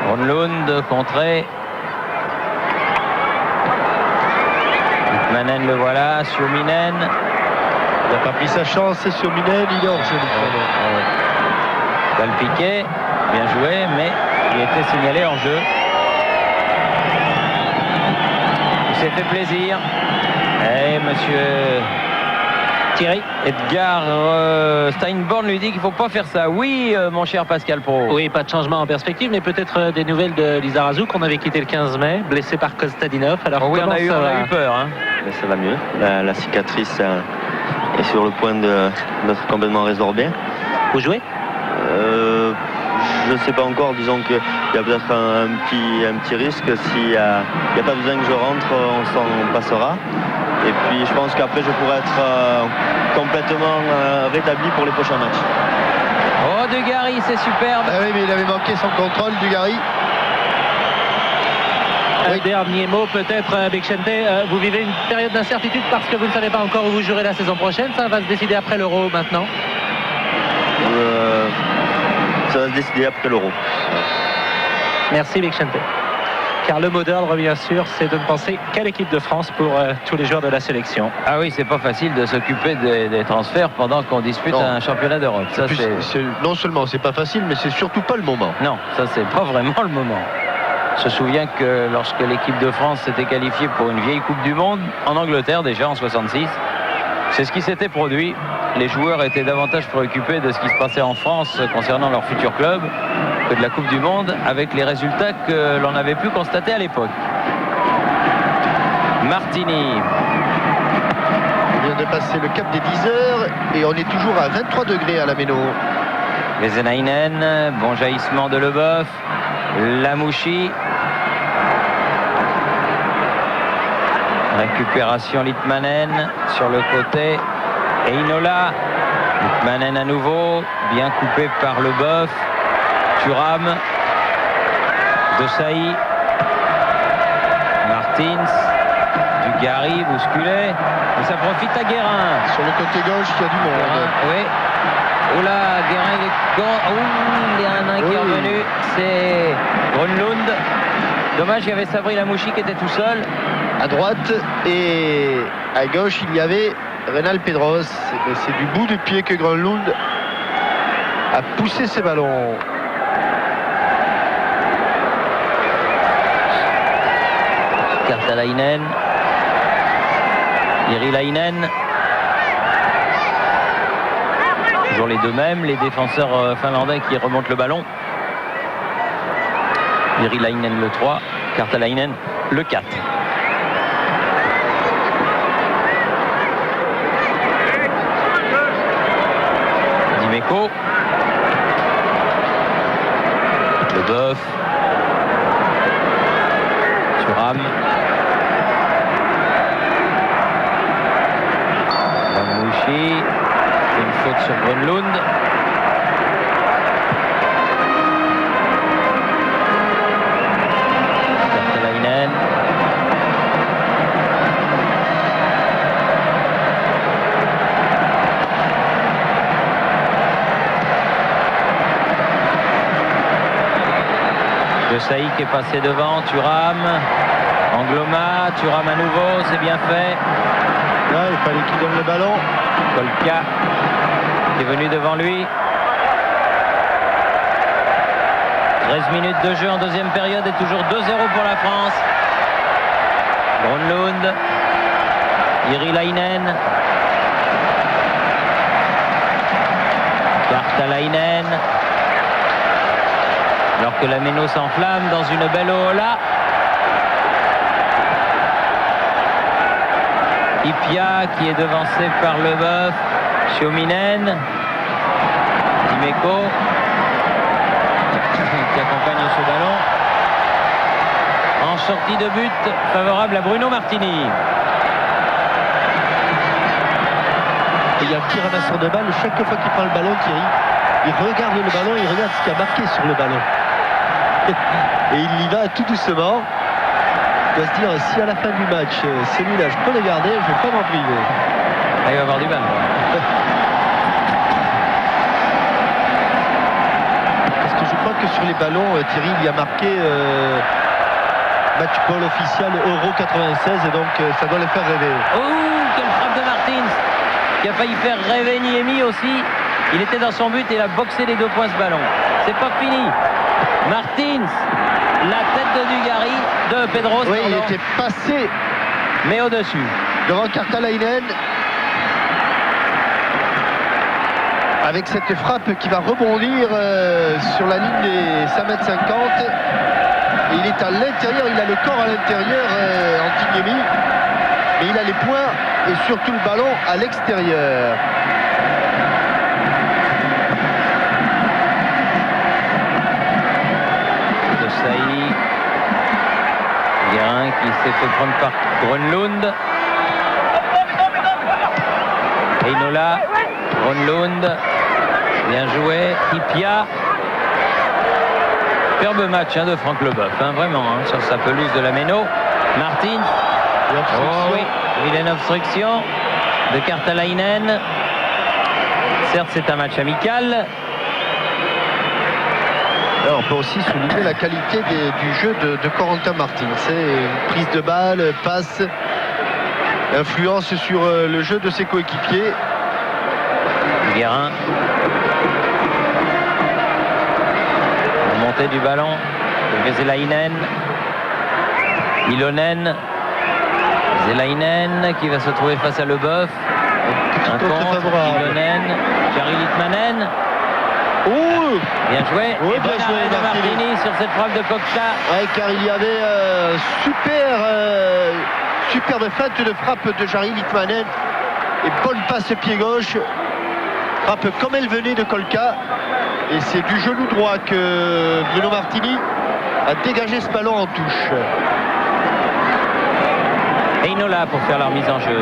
Gronlund contré. Litmanen le voilà. Suominen. Il n'a pas pris sa chance, c'est Suominen, il est hors jeu. Balle piqué, bien joué, mais il était signalé hors jeu. Il s'est fait plaisir. Et monsieur Thierry, Edgar Steinborn lui dit qu'il ne faut pas faire ça. Oui, mon cher Pascal Pro. Oui, pas de changement en perspective, mais peut-être des nouvelles de Lizarazu qu'on avait quitté le 15 mai, blessé par Kostadinov. Alors, oui, on a eu peur. Hein. Mais ça va mieux. La cicatrice est sur le point d'être complètement résorbée. Vous jouez Je ne sais pas encore, disons qu'il y a peut-être un petit risque. S'il n'y a pas besoin que je rentre, on s'en passera. Et puis je pense qu'après je pourrais être complètement rétabli pour les prochains matchs. Oh, Dugarry, c'est superbe. Ah oui, mais il avait manqué son contrôle, Dugarry. Un dernier mot peut-être, Bixente. Vous vivez une période d'incertitude parce que vous ne savez pas encore où vous jouerez la saison prochaine. Ça va se décider après l'Euro maintenant. Ça va se décider après l'Euro. Merci Bixente. Car le mot d'ordre, bien sûr, c'est de ne penser qu'à l'équipe de France pour tous les joueurs de la sélection. Ah oui, c'est pas facile de s'occuper des transferts pendant qu'on dispute un championnat d'Europe. Ça, non seulement c'est pas facile, mais c'est surtout pas le moment. Non, ça c'est pas vraiment le moment. se souvient que lorsque l'équipe de France s'était qualifiée pour une vieille Coupe du Monde, en Angleterre déjà en 66, c'est ce qui s'était produit. Les joueurs étaient davantage préoccupés de ce qui se passait en France concernant leur futur club que de la Coupe du Monde, avec les résultats que l'on avait pu constater à l'époque. Martini. On vient de passer le cap des 10 heures et on est toujours à 23 degrés à la Méno. Vezenainen, bon jaillissement de Leboeuf, Lamouchi. Récupération Litmanen sur le côté. Heinola. Litmanen à nouveau, bien coupé par Leboeuf. Thuram. Desailly. Martins. Dugarry bousculé. Et ça profite à Guérin. Sur le côté gauche, il y a du monde. Guérin, oui. Oula, Guérin, il est il y en a un qui est revenu. C'est Grönlund. Dommage, il y avait Sabri Lamouchi qui était tout seul. À droite et à gauche, il y avait Reynal Pedros. C'est du bout du pied que Grönlund a poussé ses ballons. Kartalainen. Irilainen. Toujours les deux mêmes, les défenseurs finlandais qui remontent le ballon. Irilainen le 3, Kartalainen le 4. Dimeco. Leboeuf. Thuram. Lamouchi. Une faute sur Grönlund. Kartalainen. Desailly qui est passé devant, Thuram. Angloma, Thuram à nouveau, c'est bien fait. Là, il fallait qu'il donne le ballon. Kolka qui est venu devant lui. 13 minutes de jeu en deuxième période et toujours 2-0 pour la France. Grönlund, Irilainen, Kartalainen. Alors que la Méno s'enflamme dans une belle Ola. Ipia qui est devancé par Leboeuf. Suominen. Dimeco qui accompagne ce ballon. En sortie de but favorable à Bruno Martini. Et il y a un petit ramasseur de balle. Chaque fois qu'il prend le ballon, Thierry, il regarde le ballon, il regarde ce qu'il y a marqué sur le ballon. Et il y va tout doucement. Il doit se dire, si à la fin du match, celui-là, je peux le garder, je ne vais pas m'en priver. Ah, il va avoir du mal. Parce que je crois que sur les ballons, Thierry, il y a marqué match ball officiel Euro 96 et donc ça doit les faire rêver. Oh, quelle frappe de Martins qui a failli faire rêver Niemi aussi. Il était dans son but et il a boxé les 2 points ce ballon. C'est pas fini. Martins, la tête de Dugarry, de Pedros. Oui, il était passé. Mais au-dessus. Devant Kartalainen. Avec cette frappe qui va rebondir sur la ligne des 5,50 m. Et il est à l'intérieur, il a le corps à l'intérieur, Antiniemi. Mais il a les poings et surtout le ballon à l'extérieur. Desailly. Guérin qui s'est fait prendre par Grönlund. Heinola. Grönlund. Bien joué. Ipia. Superbe match de Franck Leboeuf, vraiment, sur sa pelouse de la Méno. Martins. Oh oui, vilaine obstruction de Kartalainen. Certes, c'est un match amical. Alors, on peut aussi souligner la qualité du jeu de Corentin Martins. C'est une prise de balle, passe, influence sur le jeu de ses coéquipiers. Guérin. La montée du ballon. Veselainen. Ilonen. Veselainen qui va se trouver face à Leboeuf. Un contre, Ilonen. Jari Litmanen. Ouh, bien joué. Oui, et bien bon joué, arrêt de Martini. Martini sur cette frappe de Kokka. ouais, car il y avait superbe feinte de frappe de Jari Litmanen et bonne passe pied gauche, frappe comme elle venait de Kolka, et c'est du genou droit que Bruno Martini a dégagé ce ballon en touche. Heinola pour faire leur mise en jeu.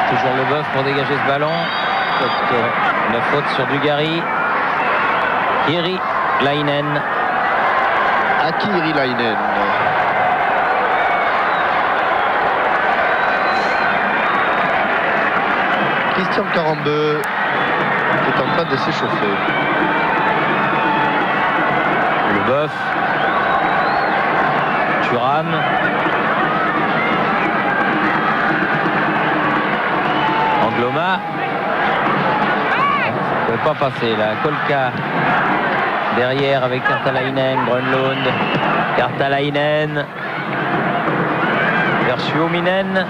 Toujours Leboeuf pour dégager ce ballon. La faute sur Dugarry. Kiri Lainen. Akiri Lainen. Christian Carambeu est en train de s'échauffer. Leboeuf. Thuram. Angloma. Ça ne peut pas passer là. Kolka derrière avec Kartalainen, Grönlund. Kartalainen. Vers Suominen.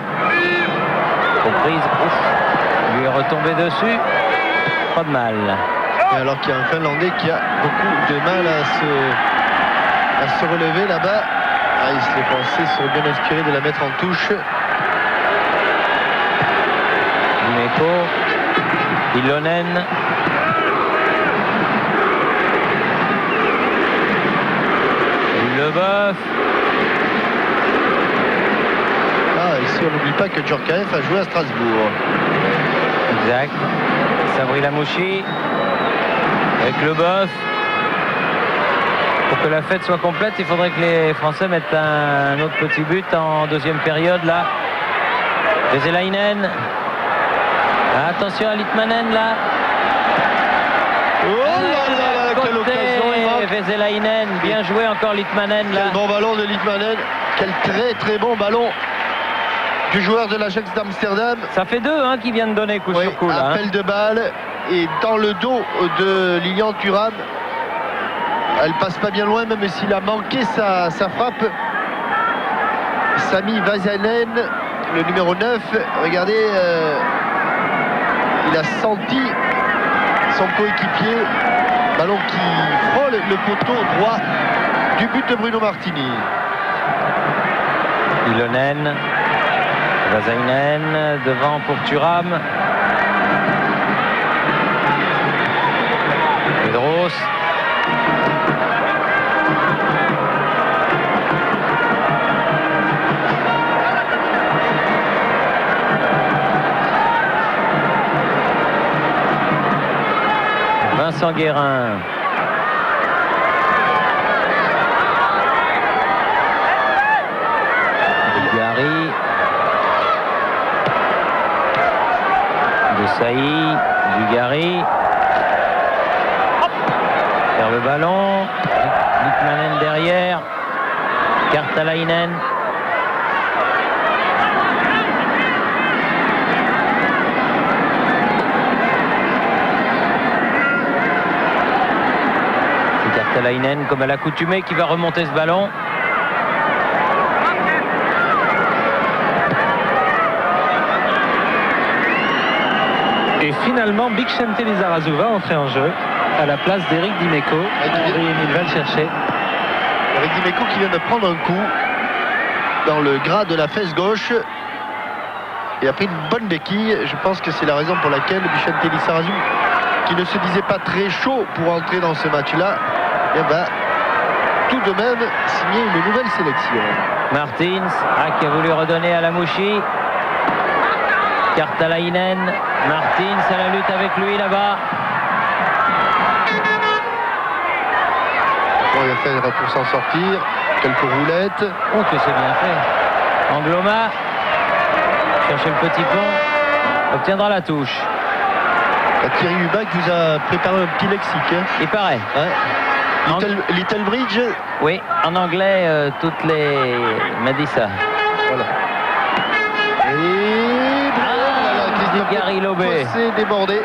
Reprise. Ouf. Lui est retombé dessus. Pas de mal. Et alors qu'il y a un Finlandais qui a beaucoup de mal à se relever là-bas. Ah, il se l'est pensé, serait bien inspiré de la mettre en touche. Dimeco, Ilonen. Leboeuf. Ah, ici on n'oublie pas que Djorkaeff a joué à Strasbourg. Exact. Sabri Lamouchi avec Leboeuf. Pour que la fête soit complète, il faudrait que les Français mettent un autre petit but en deuxième période là. Veselainen. Attention à Litmanen là. Oh là là, quelle occasion il manque. Veselainen, bien joué encore Litmanen là. Quel bon ballon de Litmanen. Quel très très bon ballon du joueur de l'Ajax d'Amsterdam. Ça fait deux qui viennent de donner coup sur coup là. Appel de balle et dans le dos de Lilian Thuram. Elle passe pas bien loin, même s'il a manqué sa frappe. Sami Vazanen, le numéro 9, regardez, il a senti son coéquipier, ballon qui frôle le poteau droit du but de Bruno Martini. Ilonen, Vazanen devant pour Thuram. Pedros. Vincent Guérin. Dugarry. De Sailly. Dugarry. Vers le ballon. Litmanen derrière. Kartalainen. Kartalainen comme à l'accoutumée qui va remonter ce ballon. Et finalement, Bixente Lizarazu va entrer en jeu à la place d'Éric Dimeco. Henri-Émile va le chercher. Eric Dimeco qui vient de prendre un coup dans le gras de la fesse gauche et a pris une bonne béquille. Je pense que c'est la raison pour laquelle Bixente Lizarazu, qui ne se disait pas très chaud pour entrer dans ce match-là, va tout de même signer une nouvelle sélection. Martins qui a voulu redonner à Lamouchi. Kartalainen. Martins à la lutte avec lui là-bas. Il va faire pour s'en sortir. Quelques roulettes. Oh que c'est bien fait. Angloma. Chercher le petit pont. Obtiendra la touche. Thierry Hubac vous a préparé un petit lexique. Il paraît. Ouais. Little Bridge. Oui, en anglais, toutes les... m'a dit ça. Voilà. Et Dugarry lobé. C'est débordé.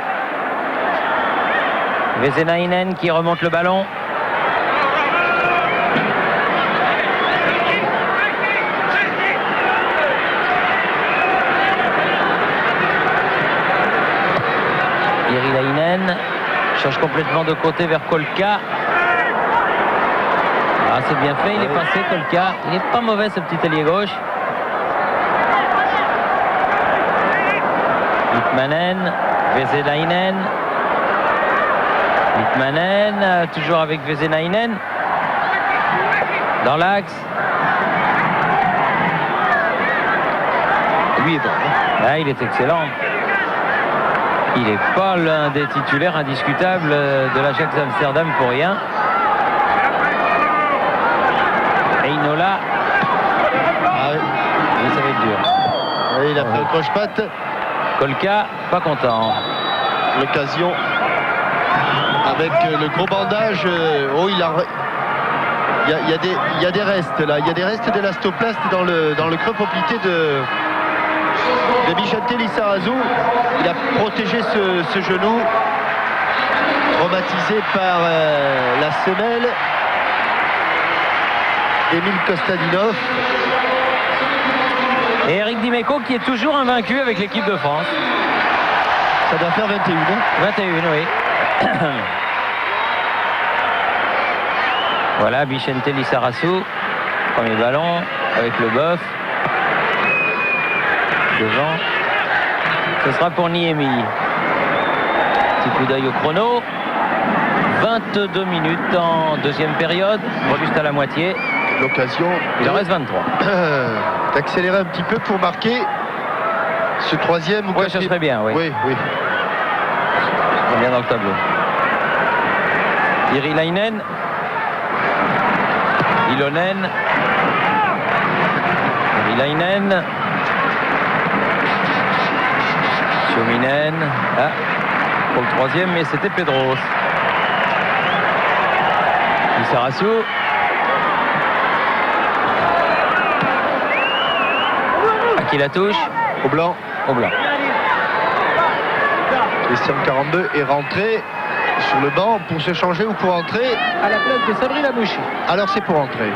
Vezenainen qui remonte le ballon. Irilainen change complètement de côté vers Kolka. Ah, c'est bien fait, il est passé Kolka. Il n'est pas mauvais ce petit ailier gauche. Litmanen, Vezenainen. Litmanen, toujours avec Vezenainen. Dans l'axe. Lui est bon. Ah, il est excellent. Il n'est pas l'un des titulaires indiscutables de l'Ajax Amsterdam pour rien. Heinola. Ah oui. Oui, ça va être dur. Et il a pris le croche-patte. Kolka, pas content. L'occasion avec le gros bandage. Oh, il y a des restes là. Il y a des restes d'élastoplaste dans le creux poplité de Vicente Lizarazu. Il a protégé ce genou traumatisé par la semelle d'Emile Kostadinov. Et Eric Dimeco qui est toujours invaincu avec l'équipe de France. Ça doit faire 21. 21, oui. Voilà, Vicente Lizarazu. Premier ballon avec le bœuf. Devant. Ce sera pour Niemi. Petit coup d'œil au chrono. 22 minutes en deuxième période. Juste à la moitié. L'occasion. Il en reste 23. D'accélérer un petit peu pour marquer ce troisième. Oui, ça serait bien, oui. Oui. Bien dans le tableau. Irilainen. Ilonen. Irilainen. Suominen. Ah, pour le troisième, mais c'était Pedros. Lizarazu. À qui la touche? Au blanc. Au blanc. Christian 42 est rentré sur le banc pour se changer ou pour entrer. À la place de Sabri Lamouchi. Alors c'est pour entrer.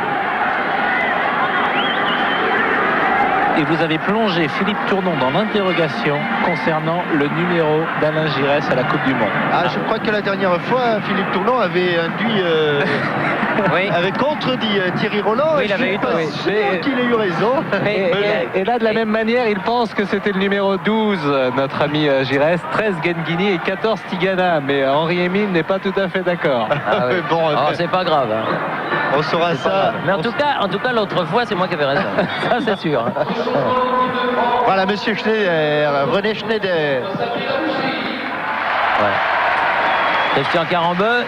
Et vous avez plongé Philippe Tournon dans l'interrogation concernant le numéro d'Alain Giresse à la Coupe du Monde. Ah, je crois que la dernière fois, Philippe Tournon avait induit, Oui. avait contredit Thierry Roland. Oui, et il avait je suis eu pas tort. sûr qu'il ait eu raison. Et là, de la même manière, il pense que c'était le numéro 12, notre ami Giresse, 13 Genghini et 14 Tigana. Mais Henri Émile n'est pas tout à fait d'accord. Ah oui. Bon, Oh, c'est pas grave. Hein. on saura ça. Mais en tout cas, l'autre fois, c'est moi qui avais raison. Ça, c'est sûr. Voilà, monsieur Schneider, René Schneider. Ouais. Christian Carambeu.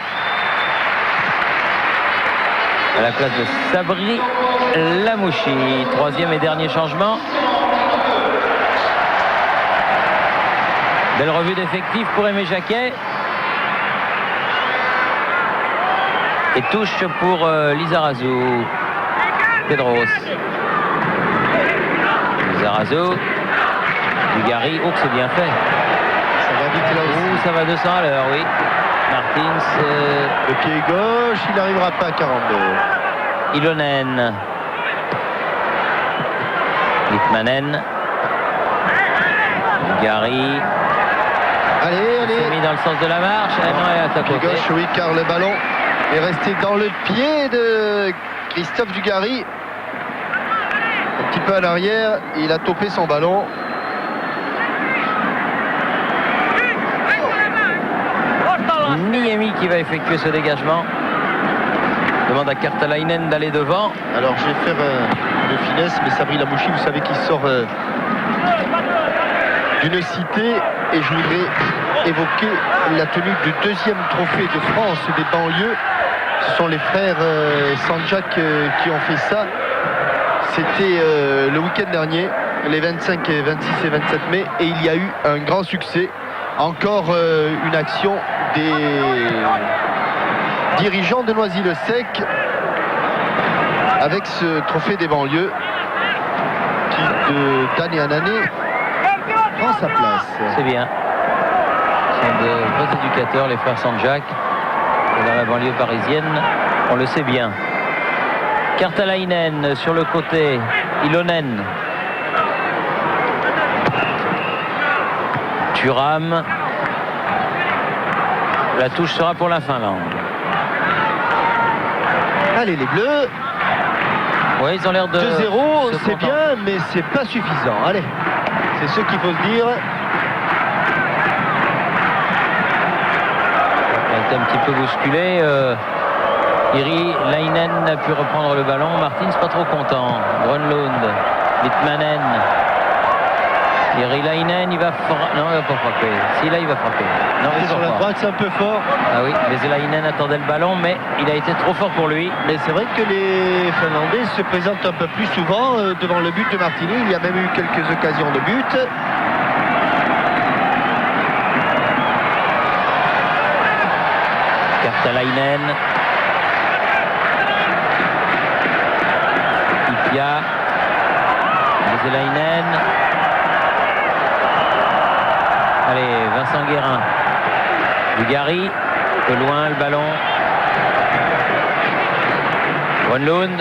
À la place de Sabri Lamouchi. Troisième et dernier changement. Belle revue d'effectifs pour Aimé Jacquet. Et touche pour Lizarazu. Pedros. Lizarazu. Dugarry. Oh, que c'est bien fait. Ça va vite là aussi. Ouh, ça va 200 à l'heure, oui. Martins. Le pied gauche, il n'arrivera pas à 42. Ilonen. Litmanen. Dugarry. Allez, C'est mis allez. dans le sens de la marche. Ah non, elle est à sa Pied côté. gauche, oui, car le ballon est resté dans le pied de Christophe Dugarry. Un petit peu à l'arrière, il a topé son ballon. Niemi qui va effectuer ce dégagement. Demande à Kartalainen d'aller devant. Alors je vais faire une finesse, mais Sabri Lamouchi, vous savez qu'il sort d'une cité, et je voudrais évoquer la tenue du deuxième trophée de France des banlieues. Ce sont les frères Sanjak qui ont fait ça. C'était le week-end dernier, les 25, 26 et 27 mai, et il y a eu un grand succès. Encore une action des dirigeants de Noisy-le-Sec avec ce trophée des banlieues qui d'année en année prend sa place. C'est bien. Ce sont de vrais éducateurs, les frères Sanjak. Et dans la banlieue parisienne, on le sait bien. Kartalainen sur le côté. Ilonen. Thuram. La touche sera pour la Finlande. Allez, les Bleus. Oui, ils ont l'air de... 2-0, se c'est contenter. bien, mais c'est pas suffisant. Allez, c'est ce qu'il faut se dire. Il a été un petit peu bousculé. Iri Lainen a pu reprendre le ballon. Martins pas trop content. Grönlund, Litmanen. Iri Lainen, il va non, il va pas frapper. Si, là, il va frapper. Non, Et toujours sur la pas. droite, c'est un peu fort. Ah oui, Veselainen attendait le ballon, mais il a été trop fort pour lui. Mais c'est vrai que les Finlandais se présentent un peu plus souvent devant le but de Martini. Il y a même eu quelques occasions de but. Kartalainen. Ipia. Veselainen. Allez, Vincent Guérin. Dugarry. De loin le ballon. Grönlund.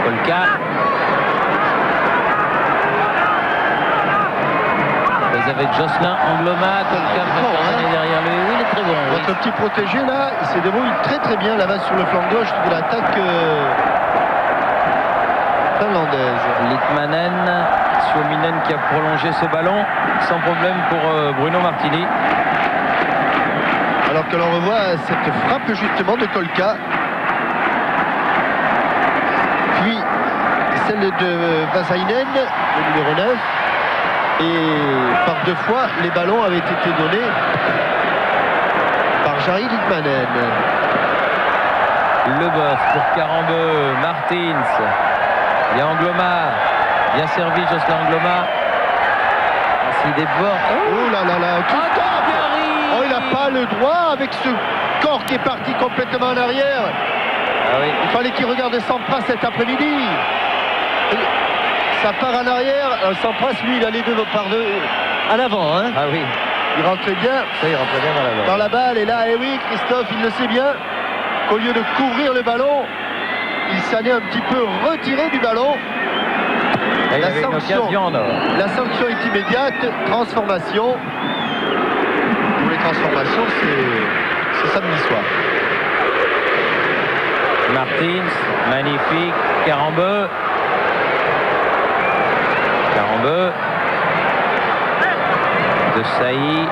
Kolka. Vous avez Jocelyn Angloma. Kolka va derrière lui. Oui, il est très bon. Oui. Votre petit protégé là, il se débrouille très très bien là-bas sur le flanc gauche de l'attaque finlandaise. Litmanen, Suominen qui a prolongé ce ballon sans problème pour Bruno Martini. Alors que l'on revoit cette frappe justement de Kolka. Puis celle de Vasainen, le numéro 9. Et par 2 fois, les ballons avaient été donnés par Jari Litmanen. Leboeuf pour Carambeu, Martins. Il y a Angloma. Bien servi Jocelyn Angloma. S'il déborde. Oh là là là, tout Ah, tape. Dugarry. Oh, il n'a pas le droit avec ce corps qui est parti complètement en arrière. Ah oui. Il fallait qu'il regarde Sampras cet après-midi. Ça part en arrière. Sampras, lui, il a les deux par deux en avant. Hein. Ah oui. Il rentrait bien Ça, il rentrait bien dans la balle. dans la balle. Et là, eh oui, Christophe, il le sait bien, qu'au lieu de couvrir le ballon, il s'en est un petit peu retiré du ballon. Et il La avait une sanction. occasion en or. La sanction est immédiate. Transformation. Pour les transformations, c'est samedi soir. Martins, magnifique. Carambeu. Carambeu. De Sailly.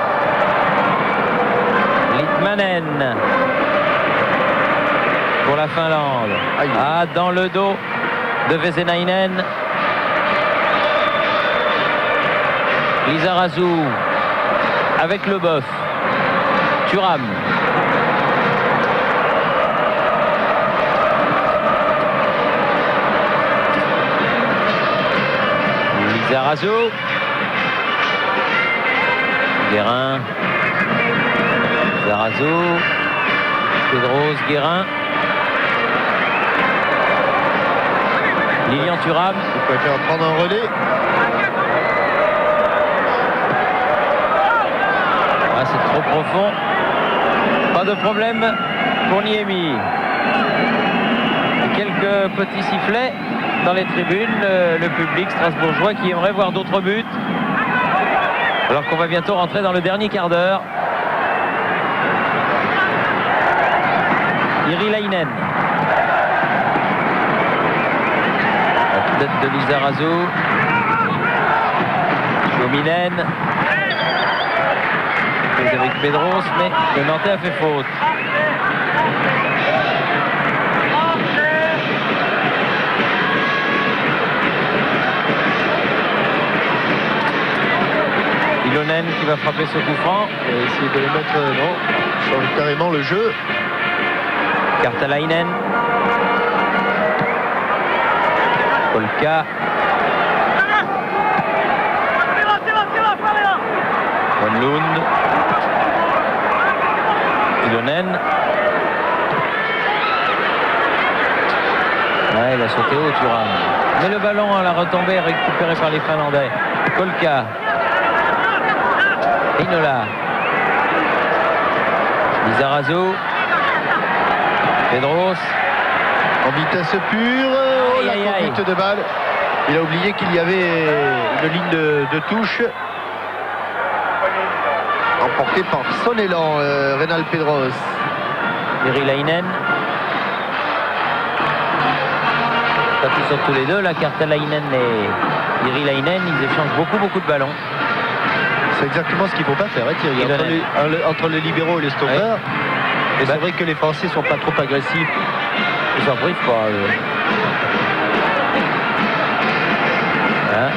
Litmanen. Pour la Finlande. Aïe. Ah, dans le dos de Veselainen. Lizarazu avec Leboeuf. Thuram. Lizarazu. Guérin. Lizarazu. Pedros, Guérin. Lilian Thuram. Il préfère prendre un relais. Ah, c'est trop profond. Pas de problème pour Niemi. Quelques petits sifflets dans les tribunes. Le public strasbourgeois qui aimerait voir d'autres buts. Alors qu'on va bientôt rentrer dans le dernier quart d'heure. Iri Lainen. La tête de Lizarazu. Suominen. Avec Pedros, mais le Nantais a fait faute. Ilonen qui va frapper ce coup franc. Et essayer de le mettre, non, change carrément le jeu. Kartalainen. Kolka. Grönlund. Ilonen. Ouais, il a sauté haut, Thuram. Mais le ballon à la retombée est récupéré par les Finlandais. Kolka. Heinola. Lizarazu. Pedros. En vitesse pure. Oh, Aïe, la aïe, aïe. conduite de balle. Il a oublié qu'il y avait une ligne de touche. Emporté par son élan, Reynald Pedros. Irilainen. Quand ils sont tous les deux, la Kartalainen et Irilainen, ils échangent beaucoup de ballons. C'est exactement ce qu'il ne faut pas faire, hein, Thierry. Entre les libéraux et les stoppeurs. Ouais. Et c'est vrai que les Français ne sont pas trop agressifs. Ils s'en privent pas. Voilà.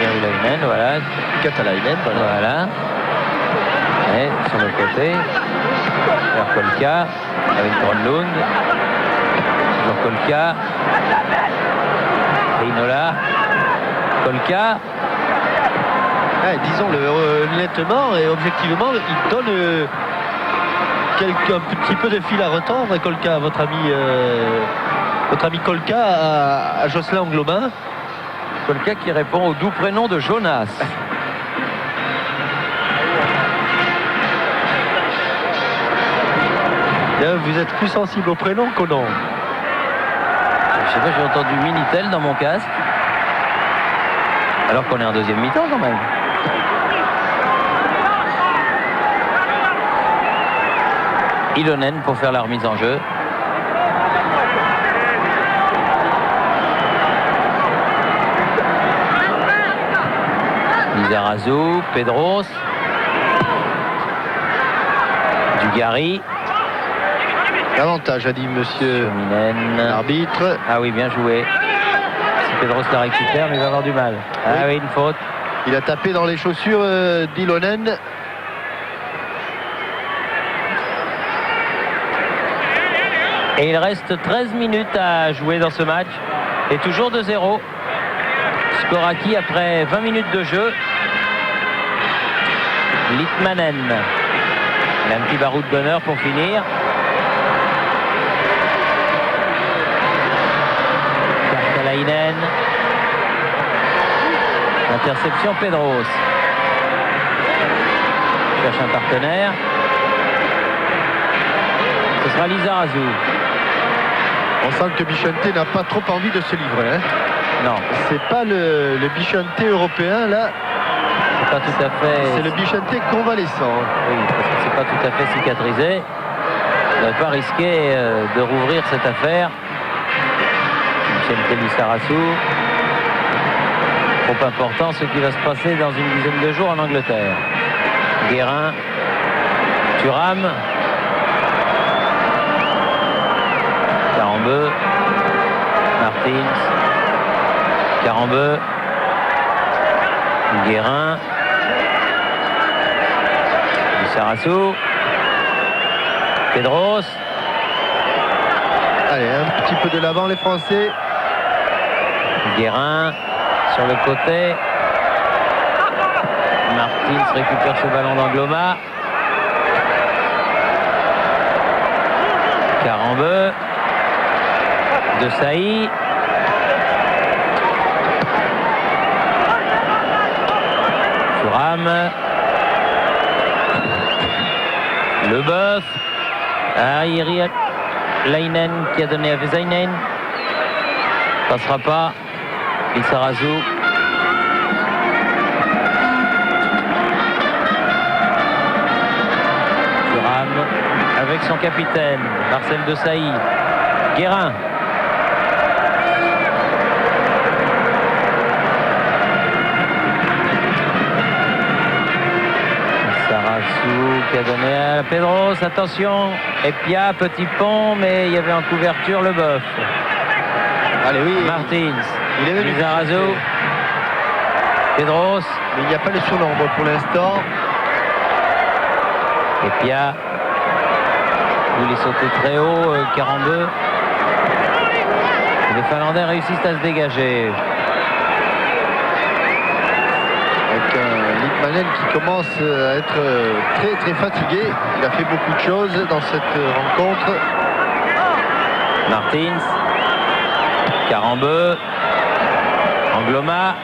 Irilainen, voilà. Katalainen, Voilà. Et sur le côté, vers Kolka, avec Gronlund. Toujours Kolka. Heinola. Kolka. Ouais, disons-le nettement et objectivement, il donne un petit peu de fil à retordre, Kolka, votre ami Kolka à Jocelyn Angloma. Kolka qui répond au doux prénom de Jonas. Vous êtes plus sensible au prénom qu'au nom. Je sais pas, j'ai entendu Minitel dans mon casque. Alors qu'on est en deuxième mi-temps quand même. Ilonen pour faire la remise en jeu. Lizarazu, Pedros. Dugarry. L'avantage, a dit monsieur l'arbitre. Ah oui, bien joué. Si Pedros la récupère, mais il va avoir du mal. Ah oui, une faute. Il a tapé dans les chaussures d'Ilonen. Et il reste 13 minutes à jouer dans ce match. Et toujours 2-0. Score acquis après 20 minutes de jeu. Litmanen. Il a un petit baroud de bonheur pour finir. Kartalainen. Interception Pedros. Cherche un partenaire. Ce sera Lizarazu. On sent que Bichente n'a pas trop envie de se livrer. Hein. Non. C'est pas le Bichente européen là. C'est pas tout à fait. C'est le Bichente convalescent. Oui, parce que c'est pas tout à fait cicatrisé. On ne va pas risquer de rouvrir cette affaire. Bichente Lizarazu. Trop important ce qui va se passer dans une dizaine de jours en Angleterre. Guérin. Thuram. Carambeu. Martins. Carambeu. Guérin. Lizarazu. Pedros. Allez, un petit peu de l'avant les Français. Guérin sur le côté. Martins récupère ce ballon d'Angloma. Carambeu. De Sailly. Thuram. Leboeuf. Irilainen qui a donné à Vezainen. Passera pas. Lizarazu. Thuram avec son capitaine Marcel Desailly. Guérin. Lizarazu qui a donné à Pedros. Attention. Epia, petit pont, mais il y avait en couverture Leboeuf. Allez, oui. Martins. Il est venu. Lizarazu. Pedros. Mais il n'y a pas le surnombre pour l'instant. Epia. Il est sauté très haut, Carambeu. Les Finlandais réussissent à se dégager. Avec un Litmanen qui commence à être très fatigué. Il a fait beaucoup de choses dans cette rencontre. Martins. Carambeu. Angloma.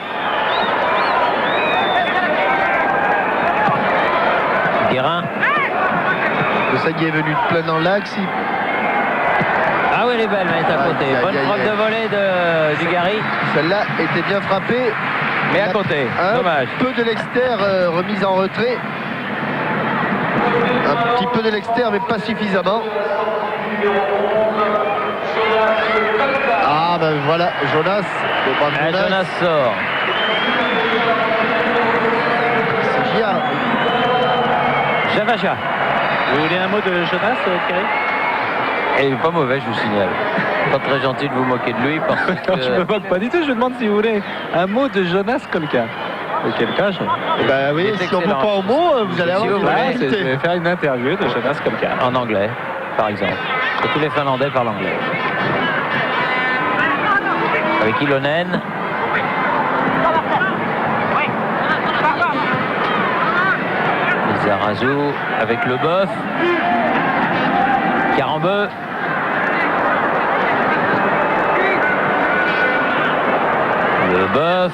Guérin. Le Sagui est venu de plein dans l'axe. Ah oui, elle est belle, mais elle est à côté. Bonne frappe de volée de Dugarry. Celle-là était bien frappée. Mais à côté, dommage. Un peu de l'extérieur, remise en retrait. Un petit peu de l'extérieur, mais pas suffisamment. Ah ben voilà, Jonas. Jonas sort. C'est Gia. Javaja. Vous voulez un mot de Jonas, Thierry? Et il est pas mauvais, je vous signale. Pas très gentil de vous moquer de lui parce que... Je me moque pas du tout, je demande si vous voulez un mot de Jonas Kolka. Auquel cas, Ben oui, si on ne peut pas au mot, vous allez avoir vous une voulez, possibilité. je vais faire une interview de Jonas Kolka. En anglais, par exemple. Parce que tous les Finlandais parlent anglais. Avec Ilonen. Lizarazu avec Leboeuf. Carambeu. Leboeuf.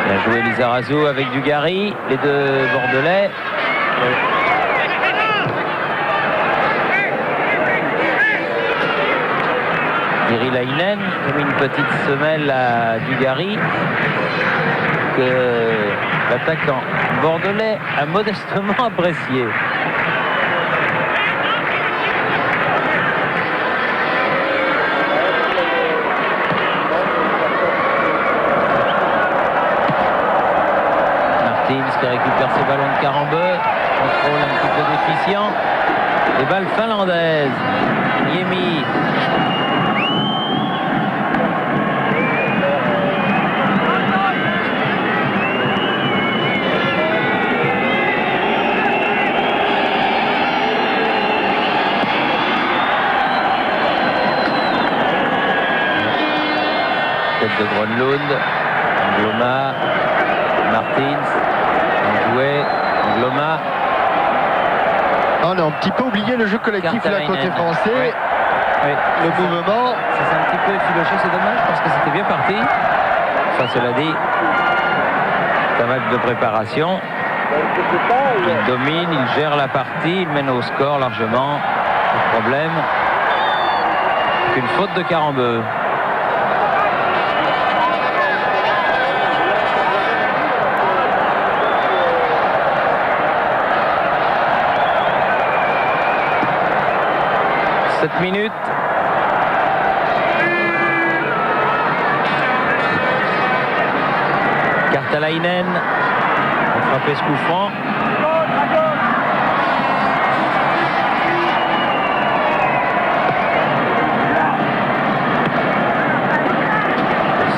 Bien joué Lizarazu avec Dugarry, les deux Bordelais. Irilainen a mis une petite semelle à Dugarry que l'attaquant bordelais a modestement apprécié. Martins qui récupère ce ballon de Carambeu, contrôle un petit peu déficient. Les balles finlandaises. Niemi. 7 de Gronlund, Angloma, Martins, Angouet, Angloma. On a un petit peu oublié le jeu collectif là côté français. Ouais. Oui. Le mouvement. Ça s'est un petit peu effiloché, c'est dommage parce que c'était bien parti. Ça, cela dit, c'est un match de préparation. Il domine, il gère la partie, il mène au score largement. Pas de problème. Une faute de Carambeu. Minutes. Kartalainen a frappé ce coup franc.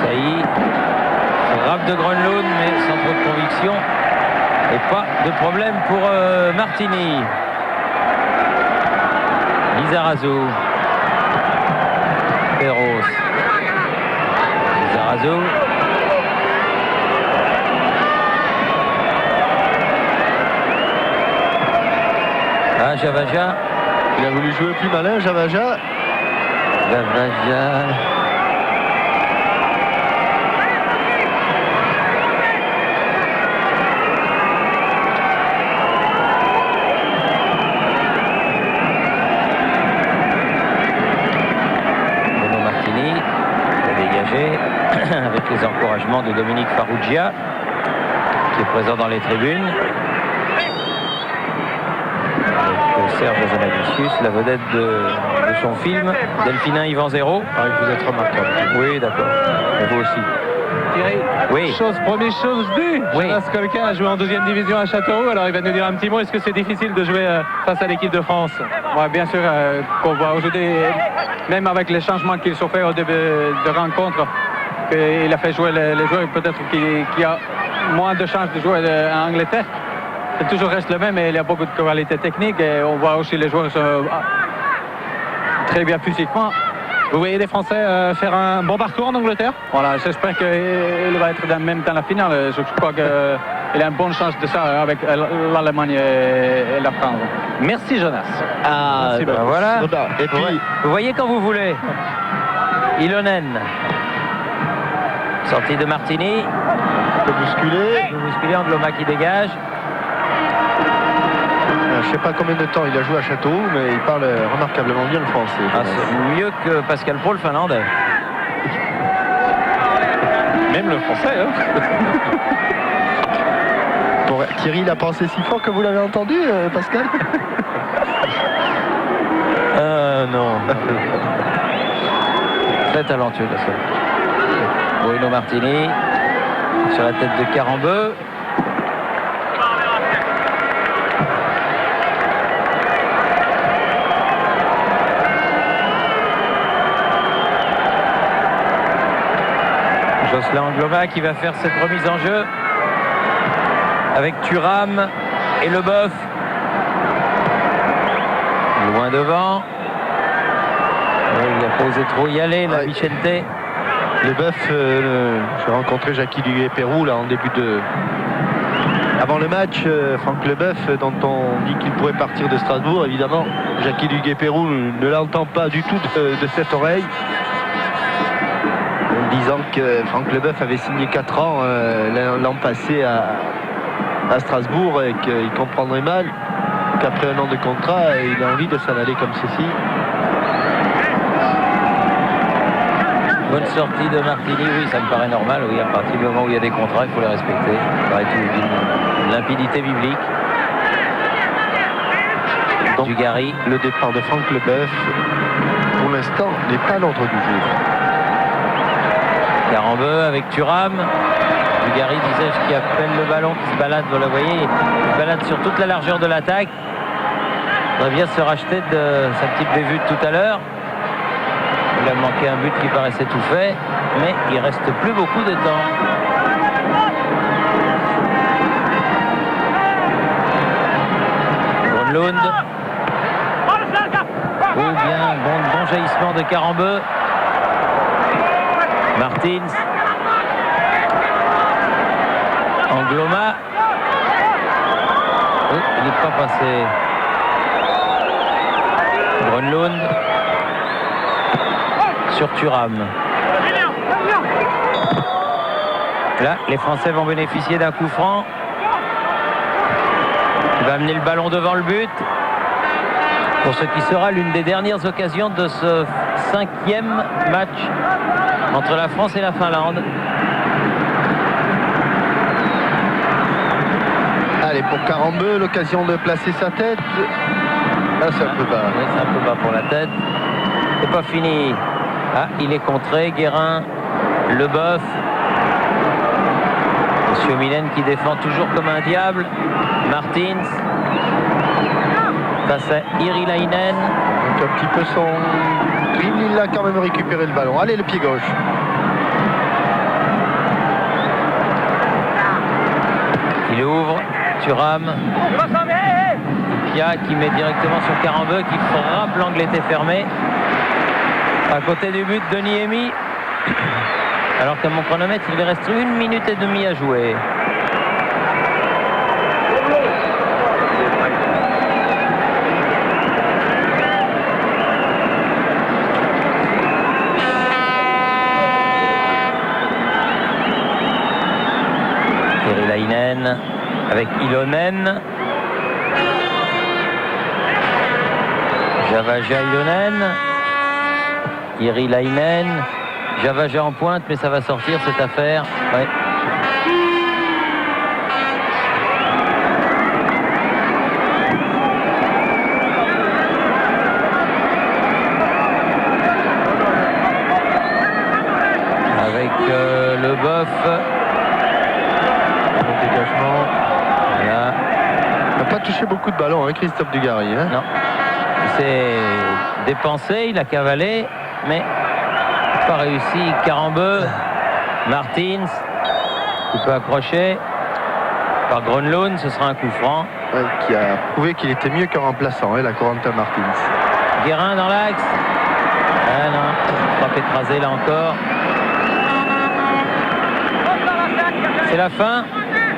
Saï, frappe de Gronlund mais sans trop de conviction et pas de problème pour Martini. Lizarazu. Perros. Lizarazu. Ah, Javaja. Il a voulu jouer plus malin, Javaja. Javaja. Avec les encouragements de Dominique Farrugia qui est présent dans les tribunes. Avec Serge Azanavicius, la vedette de son film Delphinin Yvan Zéro. Ah, vous êtes remarquable. Oui, d'accord. Et vous aussi. Thierry, oui. Première chose vue. Oui. Jonas Kolka a joué en 2e division à Châteauroux, alors il va nous dire un petit mot. Est-ce que c'est difficile de jouer face à l'équipe de France? Ouais, bien sûr qu'on voit aujourd'hui, même avec les changements qu'ils ont fait au début de rencontre, qu'il a fait jouer les joueurs peut-être qui a moins de chances de jouer en Angleterre. C'est toujours reste le même et il y a beaucoup de qualité technique et on voit aussi les joueurs très bien physiquement. Vous voyez les Français faire un bon parcours en Angleterre. Voilà, j'espère qu'il va être même dans la finale. Je crois qu'il a une bonne chance de ça avec l'Allemagne et la France. Merci Jonas. Ah, merci, voilà. Et puis, vous voyez quand vous voulez. Ilonen. Sortie de Martini. peu bousculé. Angloma qui dégage. Je ne sais pas combien de temps il a joué à Châteauroux, mais il parle remarquablement bien le français. C'est mieux que Pascal Pro, le finlandais. Même le français, hein. Bon, Thierry, il a pensé si fort que vous l'avez entendu, Pascal? Non. Très talentueux, Pascal. Bruno Martini sur la tête de Carambeu. Jocelyn Angloma qui va faire cette remise en jeu avec Thuram et Leboeuf. Loin devant. Il a pas osé trop y aller, la Vicente. Leboeuf, j'ai rencontré Jackie Duguay-Pérou là en début de... Avant le match, Franck Leboeuf, dont on dit qu'il pourrait partir de Strasbourg, évidemment. Jackie Duguay-Pérou ne l'entend pas du tout de cette oreille. En disant que Franck Leboeuf avait signé 4 ans l'an passé à Strasbourg et qu'il comprendrait mal qu'après un an de contrat, il a envie de s'en aller comme ceci. Bonne sortie de Martini, oui, ça me paraît normal. Oui, à partir du moment où il y a des contrats, il faut les respecter. Ça paraît d'une limpidité biblique. Donc, Dugarry. Le départ de Franck Leboeuf, pour l'instant, n'est pas à l'ordre du jour. Carambeu avec Thuram. Dugarry, disais-je, qui appelle le ballon, qui se balade, vous le voyez, il se balade sur toute la largeur de l'attaque. Il va bien se racheter de sa petite bévue de tout à l'heure. Il a manqué un but qui paraissait tout fait, mais il reste plus beaucoup de temps. Grönlund. Oh bien, bon jaillissement de Carambeu. Martins. Angloma. Oh, il n'est pas passé. Grönlund. Sur Thuram. Là, les Français vont bénéficier d'un coup franc. Il va amener le ballon devant le but. Pour ce qui sera l'une des dernières occasions de ce 5e match entre la France et la Finlande. Allez, pour Carambeu, l'occasion de placer sa tête. Là, c'est un peu bas. Oui, c'est un peu bas pour la tête. C'est pas fini. Ah, il est contré. Guérin, Leboeuf. Monsieur Mylène qui défend toujours comme un diable. Martins. Face à Irilainen. Donc un petit peu son dribble, il a quand même récupéré le ballon. Allez, le pied gauche. Il ouvre. Thuram. Pia qui met directement sur Carambeu, qui frappe, l'angle était fermé. À côté du but de Niemi. Alors que mon chronomètre, il lui reste 1 minute et demie à jouer. Irilainen avec Ilonen. Javaja Ilonen. Irilainen. Javaja en pointe, mais ça va sortir cette affaire. Ouais. Avec Leboeuf. Le dégagement. Voilà. Il n'a pas touché beaucoup de ballons, hein, Christophe Dugarry. Hein. Non. Il s'est dépensé, il a cavalé, mais pas réussi. Carambeu, Martins, qui peut accrocher par Grönlund, ce sera un coup franc. Ouais, qui a prouvé qu'il était mieux qu'un remplaçant, hein, la Corentin Martins. Guérin dans l'axe. Ah non, frappe écrasée là encore. C'est la fin,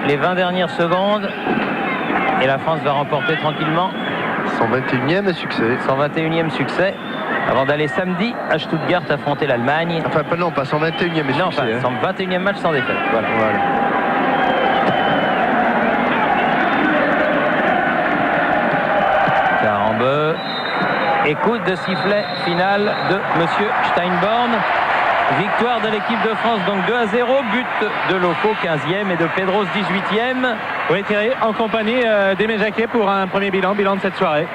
les 20 dernières secondes, et la France va remporter tranquillement son 21e succès. Son 21e succès, avant d'aller samedi à Stuttgart affronter l'Allemagne. Enfin, non, pas son 21e succès. Non, pas son 21e match sans défaite. Voilà. Carambeu. Et coup de sifflet final de Monsieur Steinborn. Victoire de l'équipe de France, donc 2-0, but de Loco 15e et de Pedros 18e. Oui Thierry, en compagnie d'Aimé Jacquet pour un premier bilan de cette soirée.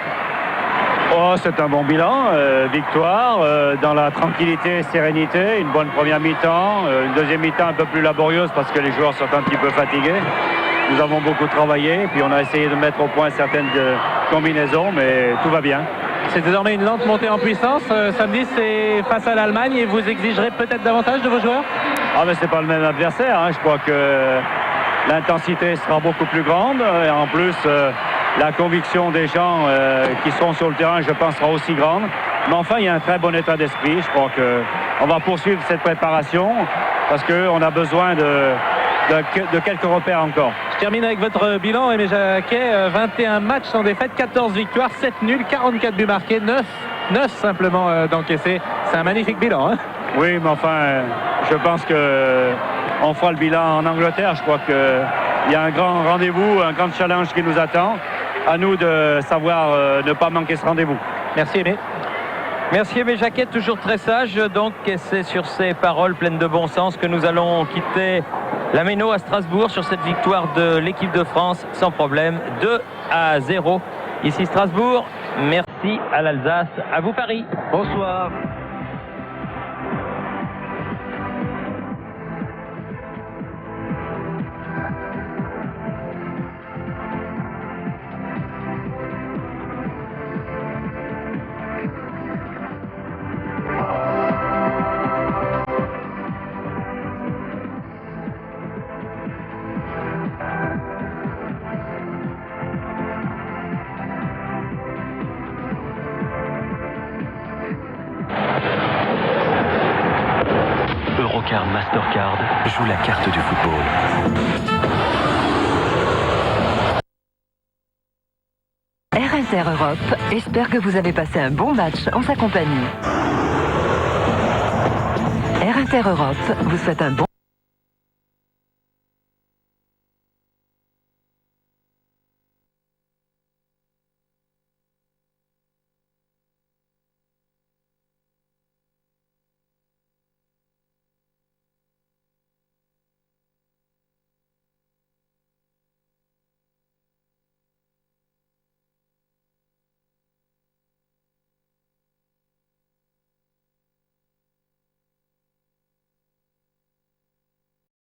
Oh, c'est un bon bilan, victoire, dans la tranquillité et sérénité, une bonne première mi-temps, une deuxième mi-temps un peu plus laborieuse parce que les joueurs sont un petit peu fatigués. Nous avons beaucoup travaillé, puis on a essayé de mettre au point certaines combinaisons, mais tout va bien. C'est désormais une lente montée en puissance. Samedi, c'est face à l'Allemagne et vous exigerez peut-être davantage de vos joueurs? Ah, mais c'est pas le même adversaire, hein. Je crois que l'intensité sera beaucoup plus grande et en plus la conviction des gens qui seront sur le terrain, je pense, sera aussi grande. Mais enfin, il y a un très bon état d'esprit. Je crois qu'on va poursuivre cette préparation parce qu'on a besoin de quelques repères encore. Je termine avec votre bilan, Aimé Jacquet. 21 matchs sans défaite, 14 victoires, 7 nuls, 44 buts marqués, 9 simplement d'encaissés. C'est un magnifique bilan, hein? Oui, mais enfin, je pense qu'on fera le bilan en Angleterre. Je crois qu'il y a un grand rendez-vous, un grand challenge qui nous attend. À nous de savoir ne pas manquer ce rendez-vous. Merci Aimé. Merci Aimé Jacquet, toujours très sage. Donc, et c'est sur ces paroles pleines de bon sens que nous allons quitter la Méno à Strasbourg sur cette victoire de l'équipe de France sans problème, 2-0 ici Strasbourg. Merci à l'Alsace, à vous Paris. Bonsoir. Eurocard Mastercard joue la carte du football. Air Inter Europe espère que vous avez passé un bon match en sa compagnie. Air Inter Europe vous souhaite un bon